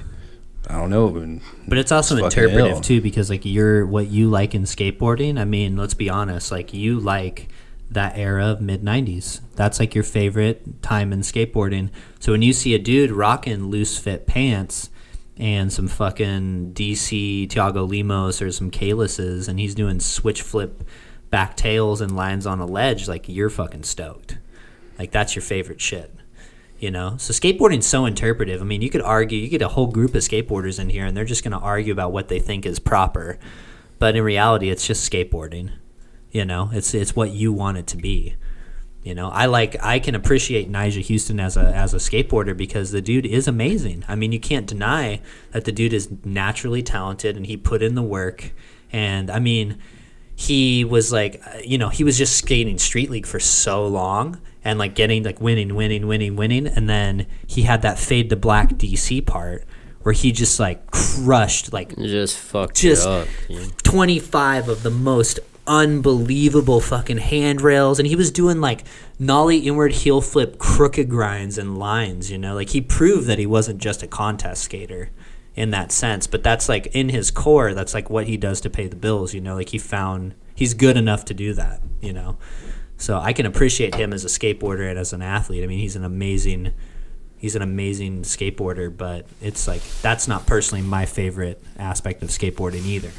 I don't know. But it's also fucking interpretive ill. too, because like what you like in skateboarding. I mean, let's be honest. Like you like that era of mid '90s. That's like your favorite time in skateboarding. So when you see a dude rocking loose fit pants and some fucking DC Thiago Limos or some Kalises, and he's doing switch flip back tails and lines on a ledge, like you're fucking stoked. Like that's your favorite shit. You know, so skateboarding's so interpretive. I mean, you could argue, you get a whole group of skateboarders in here, and they're just going to argue about what they think is proper. But in reality, it's just skateboarding. You know, it's what you want it to be. You know, I can appreciate Nyjah Houston as a skateboarder because the dude is amazing. I mean, you can't deny that the dude is naturally talented and he put in the work. And I mean, he was like, you know, he was just skating Street League for so long and like getting like winning. And then he had that fade to black DC part where he just like crushed like just fucked just it up. Dude. 25 of the most unbelievable fucking handrails, and he was doing like nollie inward heel flip crooked grinds and lines, you know, like he proved that he wasn't just a contest skater in that sense, but that's like in his core, that's like what he does to pay the bills, you know, like he's good enough to do that, you know. So I can appreciate him as a skateboarder and as an athlete. I mean, he's an amazing skateboarder, but it's like that's not personally my favorite aspect of skateboarding either,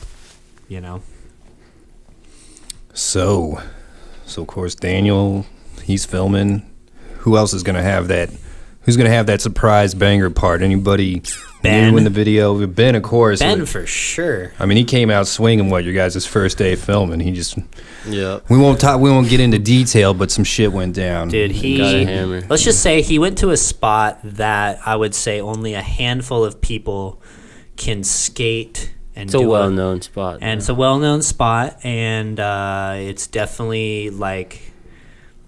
you know. So of course Daniel, he's filming. Who else is gonna have that Who's gonna have that surprise banger part? Anybody Ben. new in the video? Ben, of course. Ben for sure. I mean, he came out swinging. What, your guys' first day filming? He just. Yeah. We won't talk. We won't get into detail, but some shit went down. Dude, Got a hammer. let's just say he went to a spot that I would say only a handful of people can skate and It's a do well-known spot. And it's a well-known spot, and it's definitely like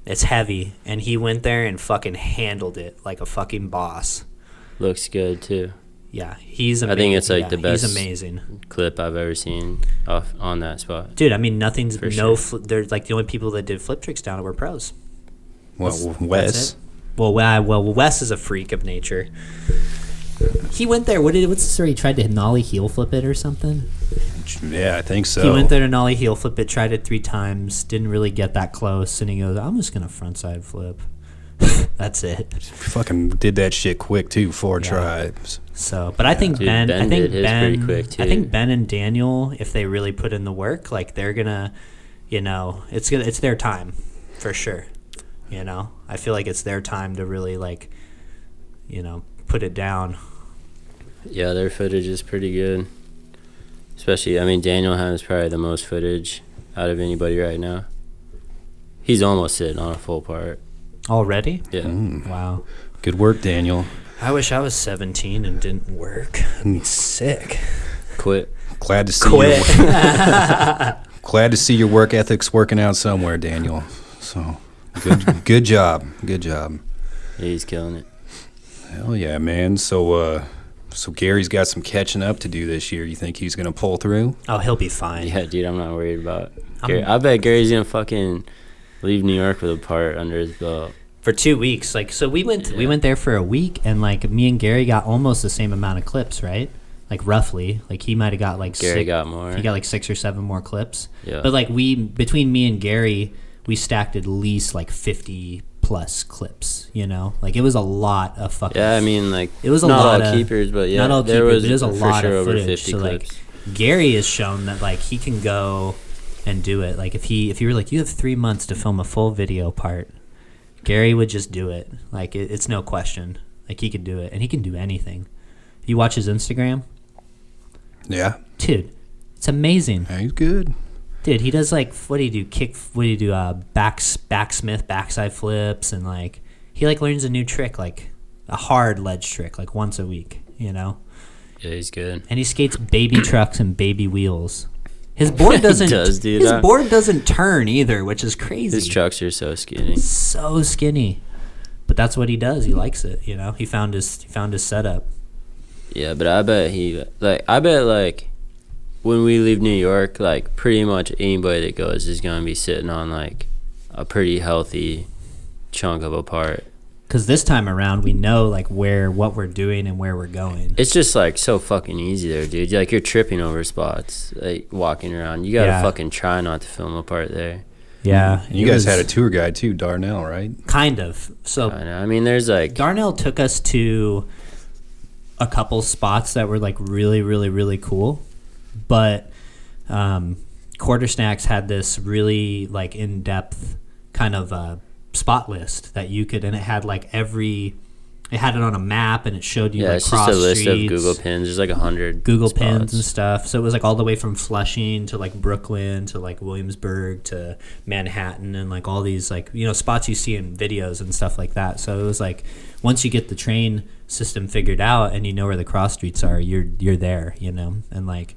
it's heavy. And he went there and fucking handled it like a fucking boss. Looks good too. Yeah, he's amazing. I think it's like the best He's amazing, clip I've ever seen off on that spot. dude. I mean, nothing's For no. sure. They're like the only people that did flip tricks down it were pros. Well, That's Wes. it. Well, Wes is a freak of nature. He went there. What's the story? He tried to nollie heel flip it or something. Yeah, I think so. He went there to nollie heel flip it, tried it 3 times, didn't really get that close, and he goes, "I'm just gonna frontside flip." That's it. Fucking did that shit quick too. 4 Yeah. tries. So, but I think Dude, Ben. Ben I think did his Ben. pretty quick, I too. think Ben and Daniel, if they really put in the work, like they're gonna, it's their time, for sure. I feel like it's their time to really like, put it down. Yeah, their footage is pretty good. Especially, I mean, Daniel has probably the most footage out of anybody right now. He's almost sitting on a full part. Already? Yeah. Wow. Good work, Daniel. I wish I was 17 and didn't work. I'd be sick. Quit. Glad to see glad to see your work ethics working out somewhere, Daniel. So good job. Good job. Yeah, he's killing it. Hell yeah, man. So Gary's got some catching up to do this year. You think he's gonna pull through? Oh, he'll be fine. Yeah, dude, I'm not worried about Gary. I bet Gary's gonna fucking leave New York with a part under his belt. For 2 weeks. We went there for a week, and like me and Gary got almost the same amount of clips, right? Like roughly. Like he might have got like Gary got more. He got like 6 or 7 more clips. Yeah. But like between me and Gary, we stacked at least like 50 plus clips, Like it was a lot of fucking. Yeah, I mean, like it was a not lot all of keepers, but yeah, not all there keepers, was but there's a for lot sure of over footage. 50 So clips. like Gary has shown that like he can go and do it. Like if you were like, you have 3 months to film a full video part, Gary would just do it. Like it's no question. Like he could do it, and he can do anything. You watch his Instagram, Yeah. dude. It's amazing. Yeah, he's good. Dude, he does like, what do you do? Backsmith, backside flips, and like he like learns a new trick, like a hard ledge trick, like once a week, Yeah, he's good. And he skates baby trucks and baby wheels. His board doesn't. does, dude. His board doesn't turn either, which is crazy. His trucks are so skinny. So skinny, but that's what he does. He likes it. He found his setup. Yeah, but I bet like when we leave New York, like pretty much anybody that goes is gonna be sitting on like a pretty healthy chunk of a part. Because this time around, we know like what we're doing and where we're going. It's just like so fucking easy there, dude. Like you're tripping over spots, like walking around. You gotta fucking try not to film a part there. Yeah, You guys had a tour guide too, Darnell, right? kind of. So I know. I mean, there's like Darnell took us to a couple spots that were like really, really, really cool, but Quarter Snacks had this really like in-depth kind of spot list that you could, and it had like it had it on a map, and it showed you like it's cross just a list streets, of Google pins. There's like 100 Google spots. pins and stuff. So it was like all the way from Flushing to like Brooklyn to like Williamsburg to Manhattan, and like all these like spots you see in videos and stuff like that. So it was like once you get the train system figured out and you know where the cross streets are, you're there, and like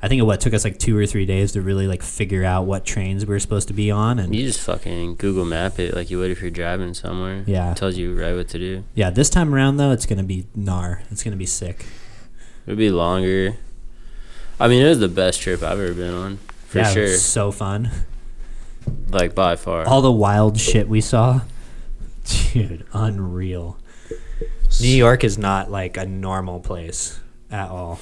I think it took us like 2 or 3 days to really like figure out what trains we were supposed to be on. And You just fucking Google map it like you would if you're driving somewhere. Yeah. It tells you right what to do. yeah, this time around though, it's gonna be gnar. It's gonna be sick. It would be longer. I mean, it was the best trip I've ever been on, for Yeah, sure. it was so fun. Like by far. All the wild shit we saw, dude, unreal. New York is not like a normal place at all.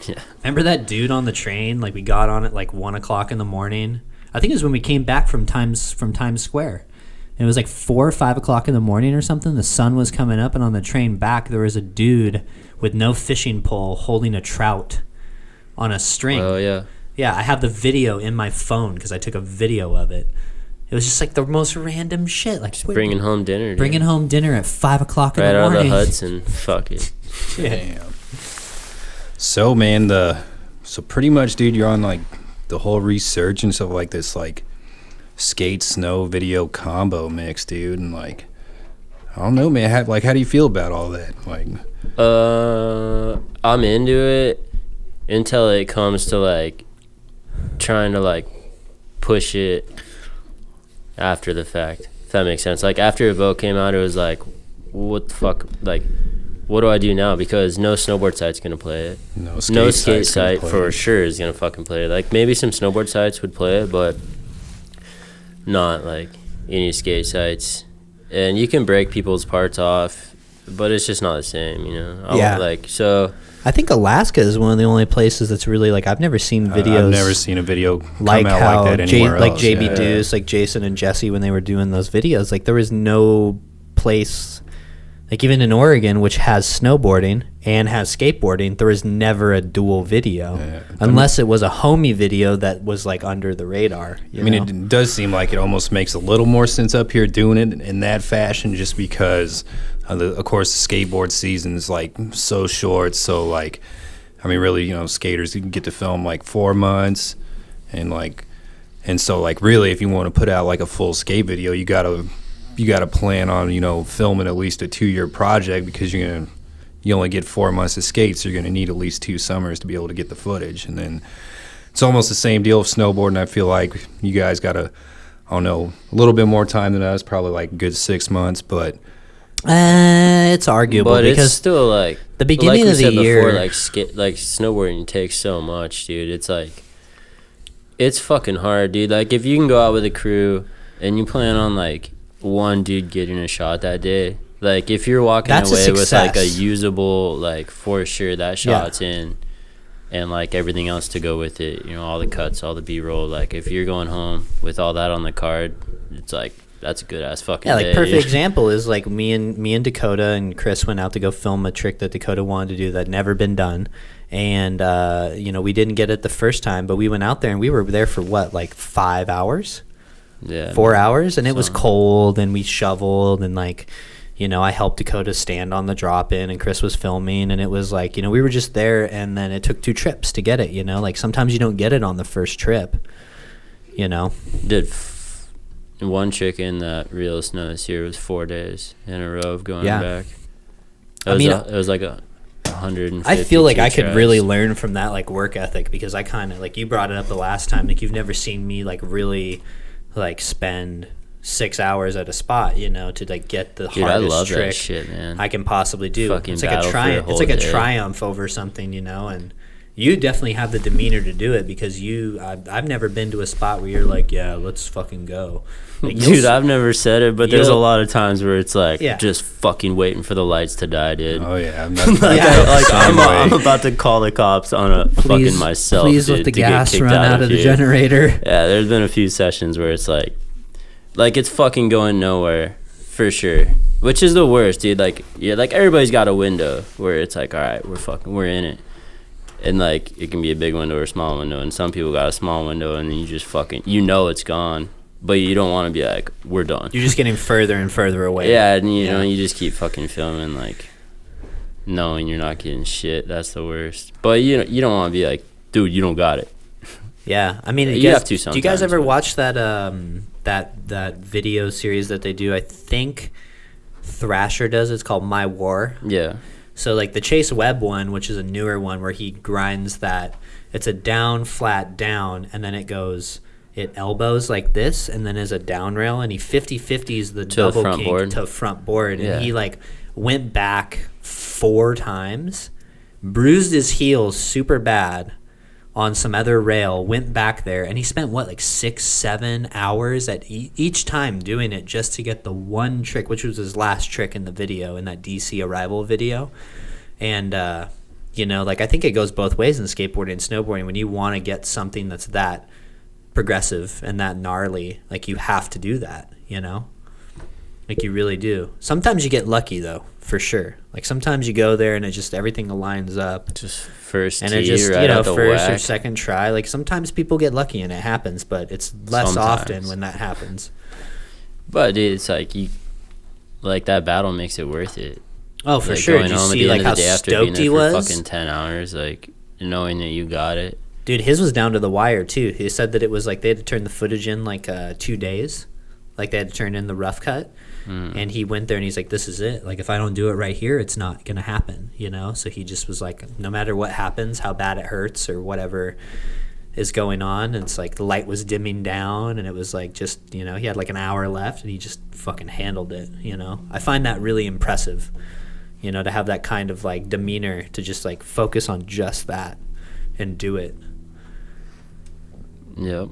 Yeah. Remember that dude on the train? Like we got on at like 1 o'clock in the morning. I think it was when we came back from Times Square. And it was like 4 or 5 o'clock in the morning or something. The sun was coming up, and on the train back there was a dude with no fishing pole holding a trout on a string. Oh yeah. Yeah, I have the video in my phone because I took a video of it. It was just like the most random shit. Like Bringing home dinner. Dude. Bringing home dinner at 5 o'clock in Right the out of morning. the Hudson. Fuck it. Damn. So man, so pretty much, dude, you're on like the whole resurgence of like this like skate snow video combo mix, dude, and like I don't know, man. How do you feel about all that? Like, I'm into it until it comes to like trying to like push it after the fact, if that makes sense. Like after Evoke came out, it was like, what the fuck, like what do I do now? Because no snowboard site's gonna play it. no Skate site for sure is gonna fucking play it. Like maybe some snowboard sites would play it, but not like any skate sites. And you can break people's parts off, but it's just not the same, you know. So I think Alaska is one of the only places that's really like I've never seen videos. I've never seen a video come like out how like that anywhere like else. JB Yeah. Deuce, like Jason and Jesse when they were doing those videos. Like there was no place, like even in Oregon, which has snowboarding and has skateboarding, there was never a dual video, unless it was a homie video that was like under the radar. I mean, it does seem like it almost makes a little more sense up here doing it in that fashion, just because, of course, the skateboard season is like so short. So like, I mean, really, you know, skaters can get to film like 4 months, and so like really, if you want to put out like a full skate video, you gotta plan on, you know, filming at least a 2-year project, because you only get 4 months of skates, so you're gonna need at least 2 summers to be able to get the footage. And then it's almost the same deal with snowboarding. I feel like you guys got I don't know, a little bit more time than us, probably like a good 6 months, but it's arguable, but because it's still like the beginning like we of the said year, before, like snowboarding takes so much, dude. It's like it's fucking hard, dude. Like if you can go out with a crew and you plan on like one dude getting a shot that day, like if you're walking That's a away with like a success. usable, like for sure that shot's in, and like everything else to go with it, you know, all the cuts, all the B-roll, like if you're going home with all that on the card, it's like that's a good ass fucking like day, perfect dude. example is like me and Dakota and Kris went out to go film a trick that Dakota wanted to do that had never been done. And you know, we didn't get it the first time, but we went out there and we were there for what, like 5 hours? Yeah, 4 hours, and it was cold, and we shoveled, and like, you know, I helped Dakota stand on the drop in, and Kris was filming, and it was like, you know, we were just there, and then it took 2 trips to get it, you know, like sometimes you don't get it on the first trip, you know. Did one trick in that real snow this year was 4 days in a row of going back. It was like 150. I feel like I could tries. really learn from that, like work ethic, because I kind of like, you brought it up the last time, like you've never seen me like really like spend 6 hours at a spot, you know, to like get the hardest I love trick that shit, man. I can possibly do. Fucking It's like a battle for a triumph. It's whole like a day. triumph over something, you know. And you definitely have the demeanor to do it, because I've never been to a spot where you're like, yeah, let's fucking go. Like, Dude, I've never said it, but there's a you'll- lot of times where it's like Yeah. just fucking waiting for the lights to die, dude. oh yeah, I'm not, I'm about to call the cops on fucking myself. Please dude, let the to get gas kicked run out of the here. generator. Yeah, there's been a few sessions where it's like it's fucking going nowhere for sure, which is the worst, dude. Like, yeah, like everybody's got a window where it's like, all right, we're in it, and like it can be a big window or a small window, and some people got a small window, and you just fucking, you know, it's gone, but you don't want to be like, we're done. You're just getting further and further away. Yeah, and you know, you just keep fucking filming, like knowing you're not getting shit. That's the worst. But you don't want to be like, dude, you don't got it. Yeah, I mean, You have to do you guys sometimes, ever but- watch that that video series that they do? I think Thrasher does. It's called My War. Yeah. So like the Chase Webb one, which is a newer one, where he grinds that, it's a down, flat, down, and then it elbows like this, and then is a down rail, and he 50-50s the To the double front kink board. to front board, Yeah. and he like went back 4 times, bruised his heels super bad on some other rail, went back there, and he spent what, like 6-7 hours at each time doing it just to get the one trick, which was his last trick in the video, in that DC arrival video. And you know, like I think it goes both ways in skateboarding and snowboarding. When you want to get something that's that progressive and that gnarly, like you have to do that, you know. Like you really do. Sometimes you get lucky though, for sure. Like sometimes you go there and it just everything aligns up. Just first And tee it just right out the first or whack. second try. Like sometimes people get lucky and it happens, but it's less Sometimes. often when that happens. But dude, it's like you, like that battle makes it worth it. Oh, for Like sure. going Did you home at see the like end how of the day after being stoked there he for was? fucking 10 hours, like knowing that you got it. Dude, his was down to the wire too. He said that it was like they had to turn the footage in like 2 days. Like they had to turn in the rough cut. And he went there and he's like, this is it. Like if I don't do it right here, it's not going to happen, you know? So he just was like, no matter what happens, how bad it hurts or whatever is going on. And it's like the light was dimming down and it was like just, you know, he had like an hour left and he just fucking handled it, you know? I find that really impressive, you know, to have that kind of like demeanor to just like focus on just that and do it. Yep.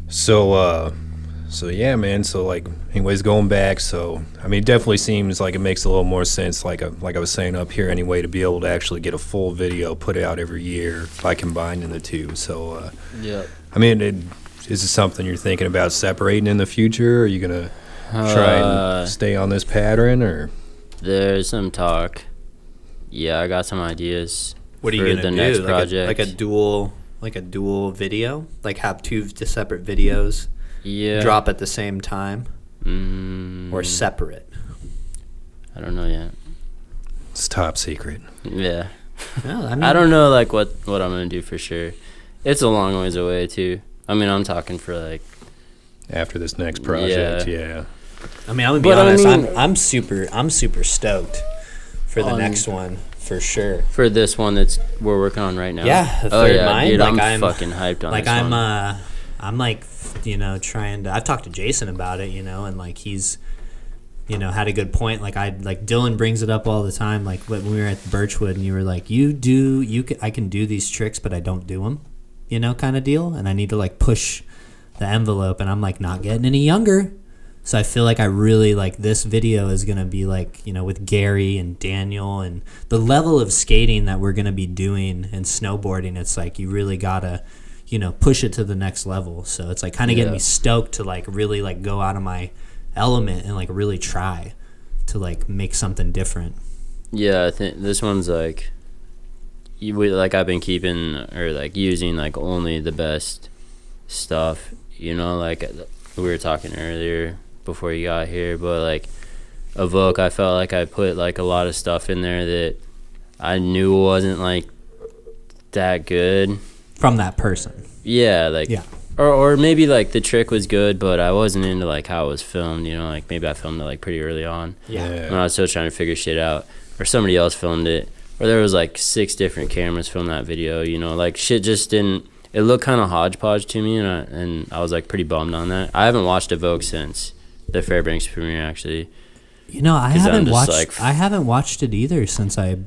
So yeah, man. So like, anyways, going back. So I mean, it definitely seems like it makes a little more sense. Like I was saying up here anyway, to be able to actually get a full video put out every year by combining the two. So Yep. I mean, is this something you're thinking about separating in the future? Or are you gonna try and stay on this pattern, or? There's some talk. Yeah, I got some ideas. What are you for gonna the do? next Like project. like a dual video? Like have two separate videos Yeah. drop at the same time, or separate? I don't know yet. It's top secret. Yeah. No, I mean, I don't know like what I'm gonna do for sure. It's a long ways away too. I mean, I'm talking for like. After this next project, yeah. I mean, I'm gonna be But I honest. mean- I'm super stoked for the next one for sure. For this one that's we're working on right now. Yeah, the Oh third yeah, mind. dude, Like I'm fucking hyped on like this one. I'm like, you know, trying to. I've talked to Jason about it, you know, and like he's, you know, had a good point. Like Dylan brings it up all the time. Like when we were at Birchwood, and you were like, I can do these tricks, but I don't do them, you know, kind of deal. And I need to like push the envelope, and I'm like not getting any younger. So I feel like I really like this video is going to be like, you know, with Gary and Daniel and the level of skating that we're going to be doing and snowboarding. It's like you really got to, you know, push it to the next level. So it's like kind of getting me stoked to like really like go out of my element and like really try to like make something different. Yeah, I think this one's like, like I've been keeping or like using like only the best stuff, you know, like we were talking earlier before you got here, but like Evoke, I felt like I put like a lot of stuff in there that I knew wasn't like that good From that person. Yeah, like Yeah. or maybe like the trick was good, but I wasn't into like how it was filmed, you know, like maybe I filmed it like pretty early on when I was still trying to figure shit out, or somebody else filmed it, or there was like 6 different cameras filming that video, you know, like shit just didn't, it looked kind of hodgepodge to me, and I was like pretty bummed on that. I haven't watched Evoke since the Fairbanks premiere, actually. You know, I 'Cause I'm haven't just watched. like, I haven't watched it either since I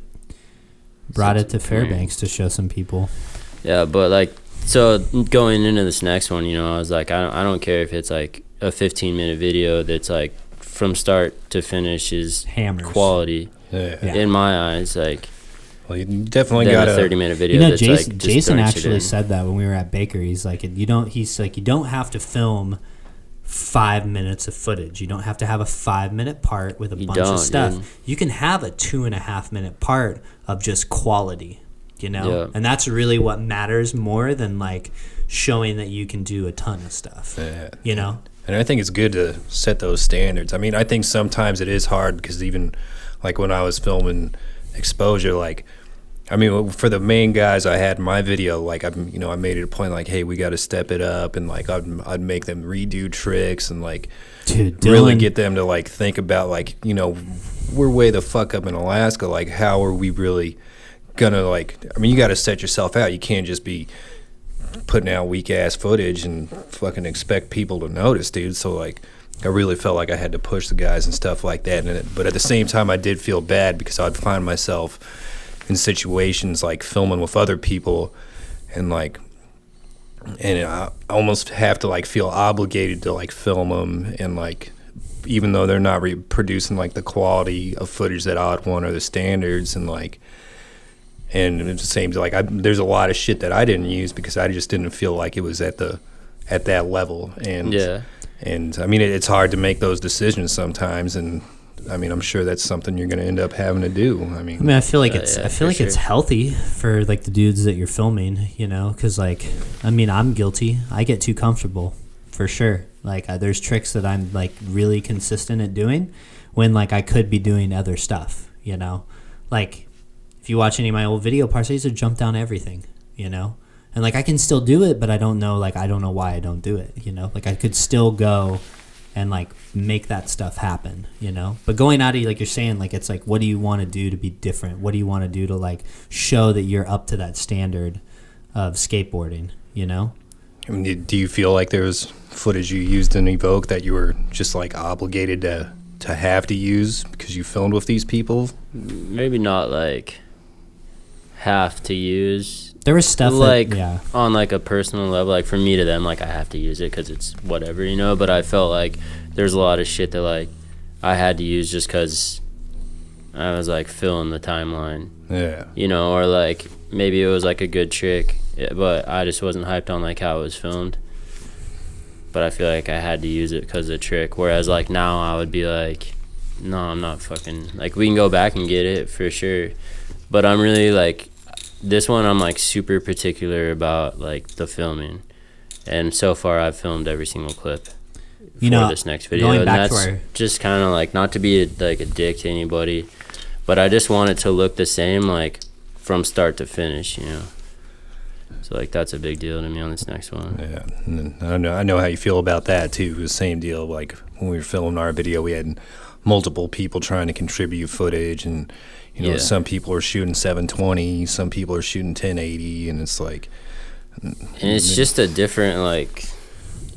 brought it to Since the premiere. Fairbanks to show some people. Yeah, but like, so going into this next one, you know, I was like, I don't care if it's like a 15-minute video that's like from start to finish is Hammers. quality. Yeah. In my eyes, like, Well, you definitely than got a 30-minute video. You know, that's Jason, like just Jason throwing shit actually in. said that when we were at Baker. He's like, you don't have to film 5 minutes of footage. You don't have to have a 5-minute part with a You bunch of don't, stuff. dude. You can have a 2.5-minute part of just quality, you know? Yeah. And that's really what matters more than like showing that you can do a ton of stuff, you know? And I think it's good to set those standards. I mean, I think sometimes it is hard because even like when I was filming Exposure, like, I mean, for the main guys I had in my video, like, I made it a point like, hey, we got to step it up, and like I'd make them redo tricks and like Dude, really Dylan- get them to like think about like, you know, we're way the fuck up in Alaska. Like, how are we really gonna like? I mean, you got to set yourself out. You can't just be putting out weak ass footage and fucking expect people to notice, dude. So like, I really felt like I had to push the guys and stuff like that. But at the same time, I did feel bad because I'd find myself in situations like filming with other people, and like, and I almost have to like feel obligated to like film them, and like, even though they're not reproducing like the quality of footage that I'd want or the standards, and like. And it's the same, like, there's a lot of shit that I didn't use because I just didn't feel like it was at that level. And Yeah. And I mean, it's hard to make those decisions sometimes, and I mean, I'm sure that's something you're going to end up having to do. I mean, I feel like it's healthy for like the dudes that you're filming, you know, because like, I mean, I'm guilty. I get too comfortable, for sure. Like, there's tricks that I'm like really consistent at doing, when like I could be doing other stuff, you know. Like, if you watch any of my old video parts, I used to jump down everything, you know. And like I can still do it, but I don't know why I don't do it, you know. Like I could still go and like make that stuff happen, you know. But going out of, like you're saying, like it's like, what do you want to do to be different? What do you want to do to like show that you're up to that standard of skateboarding, you know? I mean, do you feel like there was footage you used in Evoke that you were just like obligated to have to use because you filmed with these people? Maybe not like have to use. There was stuff like that, yeah, on like a personal level, like from me to them, like I have to use it because it's whatever, you know. But I felt like there's a lot of shit that like I had to use just because I was like filling the timeline, Yeah, you know, or like maybe it was like a good trick, but I just wasn't hyped on like how it was filmed. But I feel like I had to use it because of the trick. Whereas like now I would be like, no, I'm not fucking, like we can go back and get it for sure. But I'm really like, this one I'm like super particular about like the filming. And so far I've filmed every single clip for this next video. And that's just kind of like, not to be like a dick to anybody, but I just want it to look the same like from start to finish, you know. So like that's a big deal to me on this next one. yeah. And I know how you feel about that too. The same deal. Like when we were filming our video, we had multiple people trying to contribute footage, and you know, some people are shooting 720, some people are shooting 1080, and it's like, and it's just a different, like,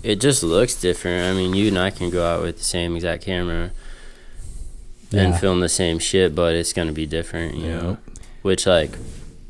it just looks different. I mean, you and I can go out with the same exact camera and film the same shit, but it's gonna be different, you know. Which like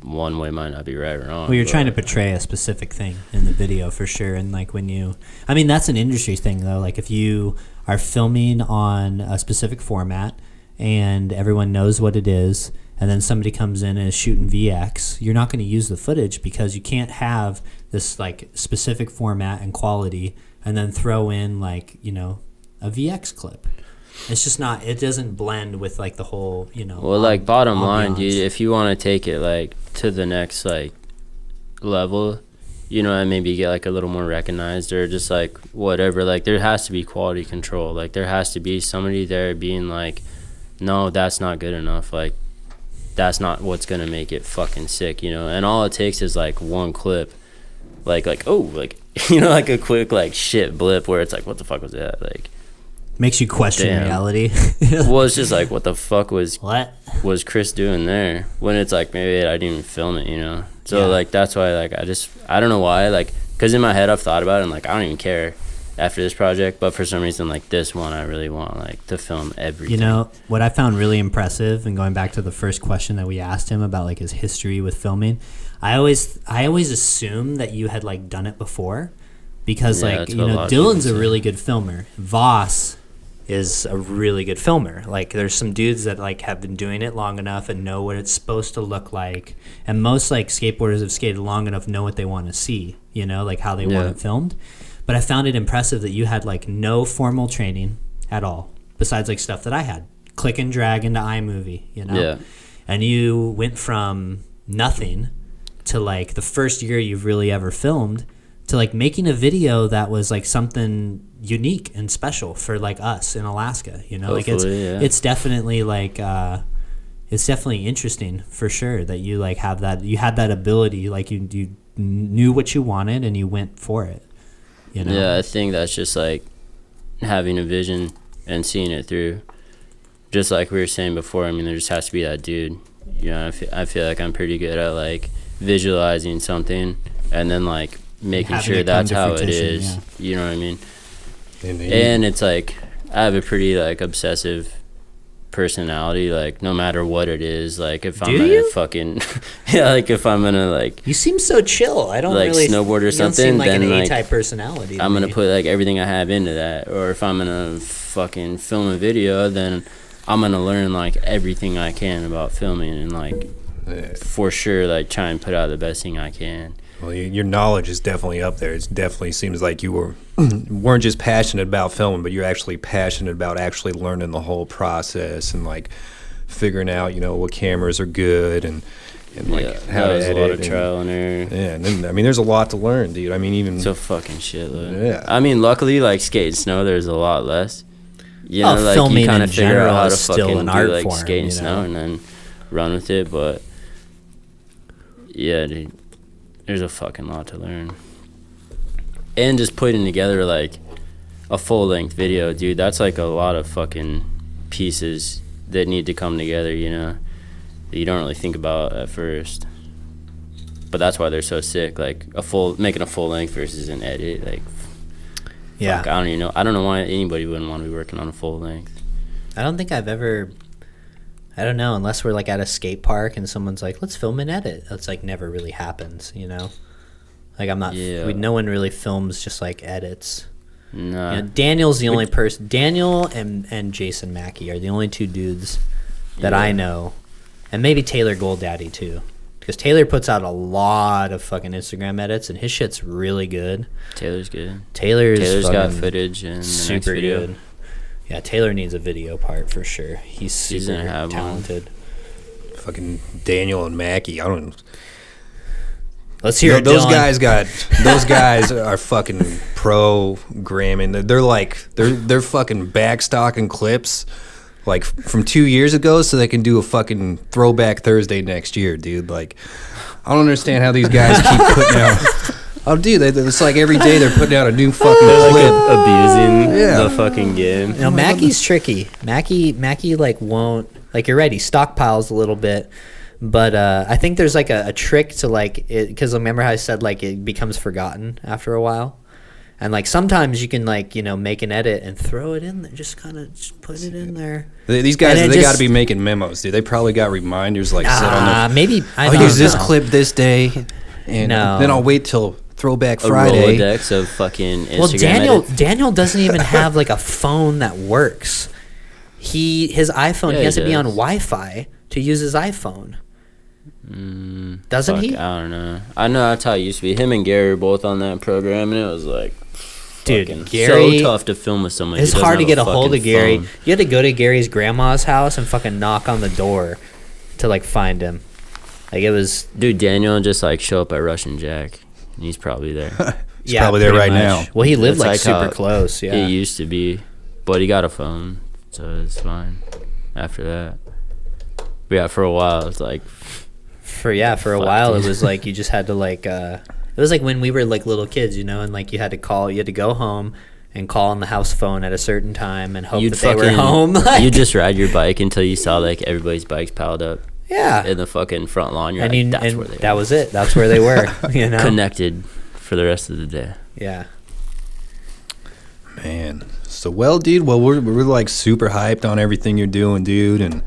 one way might not be right or wrong. Well, you're trying to portray a specific thing in the video for sure. And like when you, I mean, that's an industry thing though. Like if you are filming on a specific format and everyone knows what it is, and then somebody comes in and is shooting VX, you're not going to use the footage because you can't have this like specific format and quality and then throw in like, you know, a VX clip. It's just not, it doesn't blend with like the whole, you know. Well, like bottom line, dude, if you want to take it like to the next like level, you know, and maybe get like a little more recognized or just like whatever, like there has to be quality control. Like there has to be somebody there being like, no, that's not good enough. Like that's not what's going to make it fucking sick, you know. And all it takes is like one clip, like, oh, like, you know, like a quick like shit blip where it's like, what the fuck was that? Like, makes you question reality. Well, it's just like, what the fuck was Kris doing there? When it's like, maybe I didn't even film it, you know? So, like, that's why, like, I don't know why, like, because in my head I've thought about it, and, like, I don't even care after this project, but for some reason, like, this one I really want, like, to film everything. You know, what I found really impressive, and going back to the first question that we asked him about, like, his history with filming, I always assumed that you had, like, done it before, because, like, you know, Dylan's a really good filmer. Voss is a really good filmer. Like there's some dudes that like have been doing it long enough and know what it's supposed to look like, and most like skateboarders have skated long enough know what they want to see, you know, like how they want it filmed. But I found it impressive that you had like no formal training at all besides like stuff that I had, click and drag into iMovie, you know. And you went from nothing to like the first year you've really ever filmed to like making a video that was like something unique and special for like us in Alaska, you know. Hopefully, like it's definitely like it's definitely interesting for sure that you like have that, you had that ability, like you knew what you wanted and you went for it, you know. Yeah, I think that's just like having a vision and seeing it through, just like we were saying before. I mean, there just has to be that dude, you know. I feel like I'm pretty good at like visualizing something and then like making sure that's how it is, you know what I mean. And it's like I have a pretty like obsessive personality, like no matter what it is, like if I'm gonna fucking like if I'm gonna like, you seem so chill. I don't like really snowboard or something, seem like then an like A-type personality. I'm gonna put like everything I have into that. Or if I'm gonna fucking film a video, then I'm gonna learn like everything I can about filming and like for sure like try and put out the best thing I can. Well, your knowledge is definitely up there. It definitely seems like you weren't just passionate about filming, but you're actually passionate about actually learning the whole process and like figuring out, what cameras are good and like how to edit. A lot of trial and error. Yeah, and then, there's a lot to learn, dude. Even it's a fucking shitload. Yeah. Luckily, like skate and snow, there's a lot less. Like filming you kind in of figure out general how to is still fucking an do art like form, skate and snow and then run with it. But yeah, dude, there's a fucking lot to learn. And just putting together like a full length video, dude, that's like a lot of fucking pieces that need to come together, that you don't really think about at first. But that's why they're so sick. Like making a full length versus an edit. Like, Yeah. fuck, I don't even know. I don't know why anybody wouldn't want to be working on a full length. I don't think I've ever. I don't know, unless we're like at a skate park and someone's like, let's film and edit. That's like never really happens, Like I'm not. Yeah. No one really films just like edits. No. Daniel's the only person. Daniel and Jason Mackey are the only two dudes that I know, and maybe Taylor Goldaddy too, because Taylor puts out a lot of fucking Instagram edits, and his shit's really good. Taylor's good. Taylor's got footage and super the next video. good. Yeah, Taylor needs a video part for sure. He's super gonna have talented. fucking Daniel and Mackie. I don't. Let's hear it, Those Dylan. those guys are fucking programming. They're fucking backstocking clips like from 2 years ago so they can do a fucking throwback Thursday next year, dude. Like, I don't understand how these guys keep putting out. Oh, dude, it's like every day they're putting out a new fucking clip. Abusing the fucking game. Mackie's tricky. Mackie like won't, like, you're right, he stockpiles a little bit. But I think there's like a trick to like it, because remember how I said like it becomes forgotten after a while, and like sometimes you can like make an edit and throw it in there, just kind of put it in there. These guys, they got to be making memos, dude. They probably got reminders like set on their. Maybe I'll use this clip this day, and then I'll wait till Throwback Friday. A Rolodex of fucking Instagram Well, Daniel doesn't even have like a phone that works. His iPhone, he has to be on Wi-Fi to use his iPhone. Doesn't he? I don't know. I know that's how it used to be. Him and Gary were both on that program, and it was like, dude, Gary, so tough to film with somebody. It's hard to get a hold of Gary. Phone. You had to go to Gary's grandma's house and fucking knock on the door to like find him. Like it was, dude. Daniel just like show up at Russian Jack, and he's probably there. He's probably there right now. Well, he lived It's like super how close. Yeah, it used to be, but he got a phone, so it's fine. After that, but yeah, for a while it's like. For a while it was like you just had to like it was like when we were like little kids, and like you had to go home and call on the house phone at a certain time and hope that they were home. Like, you just ride your bike until you saw like everybody's bikes piled up in the fucking front lawn. You're like, that's where they were. That was it. That's where they were. Connected for the rest of the day. Yeah. Man. So dude, we're like super hyped on everything you're doing, dude, and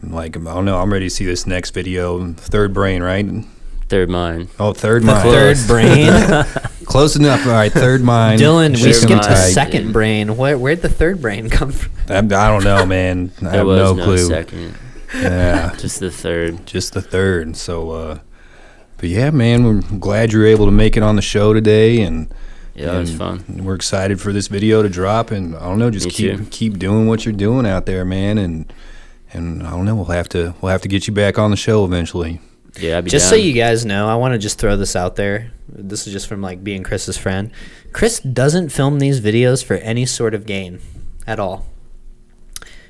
like, I don't know, I'm ready to see this next video. Third brain, right? Third mind. Oh, third mind. Third brain. Close enough. All right, third mind. Dylan, we skipped the tight. second brain. Where'd the third brain come from? I don't know, man. I have no clue. Second. Yeah. Just the third. Just the third. So, but yeah, man, we're glad you're able to make it on the show today, and yeah, it was fun. We're excited for this video to drop, and I don't know, just keep doing what you're doing out there, man, and I don't know, we'll have to get you back on the show eventually. Yeah, I'd be just down. so you guys know, I want to just throw this out there. This is just from like being Chris's friend. Kris doesn't film these videos for any sort of gain at all.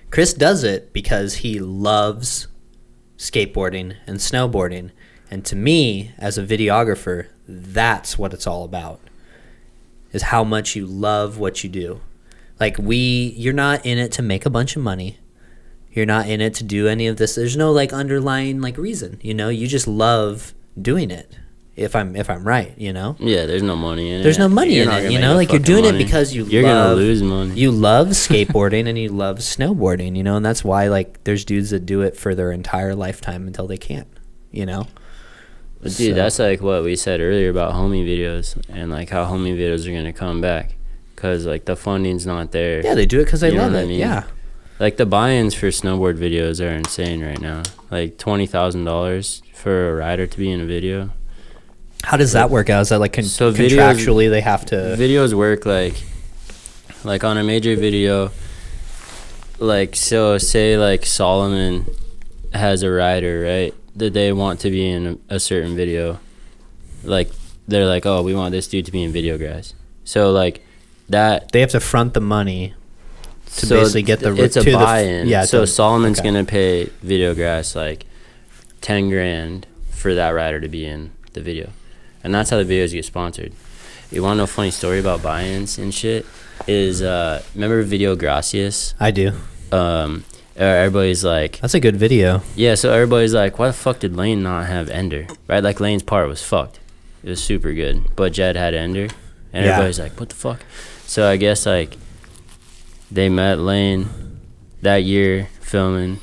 Kris does it because he loves skateboarding and snowboarding, and to me, as a videographer, that's what it's all about. Is how much you love what you do. Like you're not in it to make a bunch of money. You're not in it to do any of this. There's no like underlying like reason, you just love doing it. If I'm right, Yeah, there's no money in it. There's no money in it, like you're doing it because you're gonna lose money. You love skateboarding and you love snowboarding, and that's why like there's dudes that do it for their entire lifetime until they can't, But dude, that's like what we said earlier about homie videos and like how homie videos are gonna come back, cause like the funding's not there. Yeah, they do it because they love it. Yeah. Like the buy-ins for snowboard videos are insane right now. Like $20,000 for a rider to be in a video. How does that work out? Is that like So contractually they have to? Videos work like on a major video. Like, so say like Solomon has a rider, right, that they want to be in a certain video. Like, they're like, oh, we want this dude to be in video, guys. So like that, They have to front the money to so basically get the. it's a to the- buy-in. Yeah. So to- Solomon's okay. gonna pay Videograss like 10 grand for that rider to be in the video, and that's how the videos get sponsored. You want to know a funny story about buy-ins and shit? Is remember Video Gracias? I do. Everybody's like, That's a good video. yeah. So everybody's like, why the fuck did Lane not have Ender? Right? Like Lane's part was fucked. It was super good, but Jed had Ender, and Yeah. everybody's like, what the fuck? So I guess like they met Lane that year filming,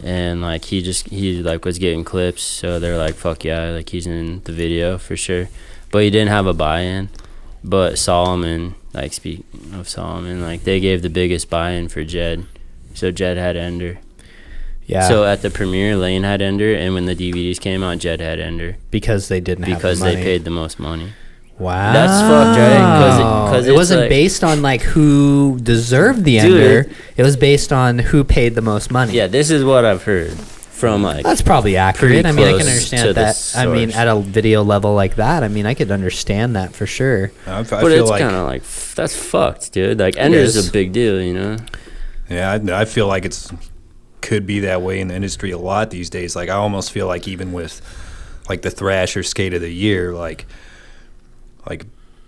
and like he like was getting clips, so they're like, fuck yeah, like he's in the video for sure. But he didn't have a buy-in. But Solomon, like, speaking of Solomon, like they gave the biggest buy-in for Jed, so Jed had Ender. Yeah. So at the premiere, Lane had Ender, and when the DVDs came out, Jed had Ender because they didn't have because the they money. paid the most money. Wow. That's fucked, right? 'Cause it it's wasn't like- based on like who deserved the Dude. ender. It was based on who paid the most money. Yeah, this is what I've heard from like. That's probably accurate. pretty I mean, I can close to understand the that. I mean, source. at a video level like that, I mean, I could understand that for sure. I but feel it's like, kind of like that's fucked, dude. Like Ender's is. a big deal, you know. yeah, I feel like it's could be that way in the industry a lot these days. Like I almost feel like even with like the Thrasher Skate of the Year, like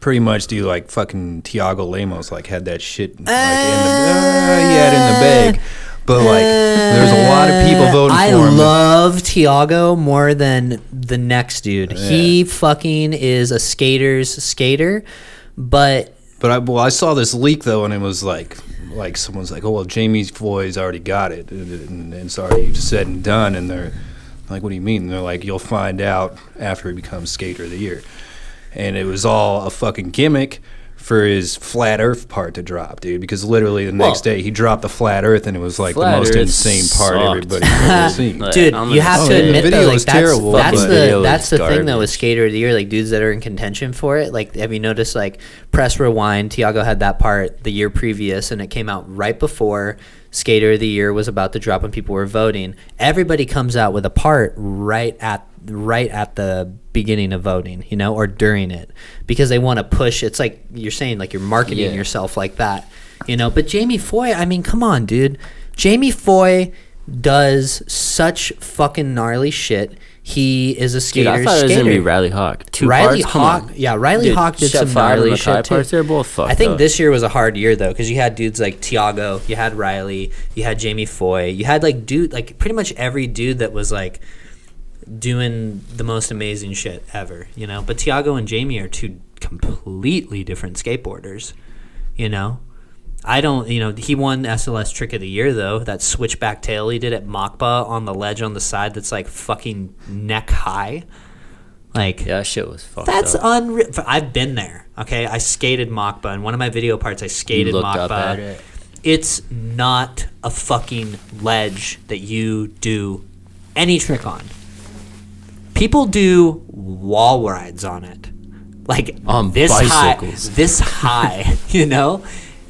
pretty much do like fucking Tiago Lemos like had that shit like he had it in the bag. But like there's a lot of people voting I for him. love Tiago more than the next dude. He fucking is a skater's skater, but But I saw this leak though, and it was like someone's like, oh well, Jamie Foy's already got it, and it's already said and done. And they're like, what do you mean? And they're like, you'll find out after he becomes Skater of the Year. And it was all a fucking gimmick for his flat Earth part to drop, dude. Because literally the next day he dropped the flat Earth, and it was like the Flat most Earth insane part sucked. everybody's ever seen. Like, dude, I'm you gonna have to say it. admit The video though, like was that's terrible, that's but- the Video that's was the thing though with garbage. Skater of the Year, like dudes that are in contention for it. Like, have you noticed like Press Rewind? Tiago had that part the year previous, and it came out right before Skater of the Year was about to drop, and people were voting. Everybody comes out with a part right at the beginning of voting, you know, or during it, because they want to push. It's like you're saying, like you're marketing Yeah. yourself like that, you know. But Jamie Foy, I mean, come on, dude. Jamie Foy does such fucking gnarly shit. He is a Dude, skater. I thought it was gonna be Riley Hawk. Riley parts? Come Hawk, on. yeah, Riley Dude, Hawk did Chef some Five and gnarly Mackay shit too. parts, they're both fucked I think up. this year was a hard year though, because you had dudes like Tiago, you had Riley, you had Jamie Foy, you had like pretty much every dude that was like doing the most amazing shit ever, you know. But Tiago and Jamie are two completely different skateboarders, you know. I don't, you know, he won SLS Trick of the Year though. That switchback tail he did at Machba on the ledge on the side that's like fucking neck high. Like, Yeah, that shit was fucked that's up. unreal. I've been there. Okay, I skated Machba, and one of my video parts, I skated looked Machba. up at it. It's not a fucking ledge that you do any trick on. People do wall rides on it, like On this bicycles. this high, you know.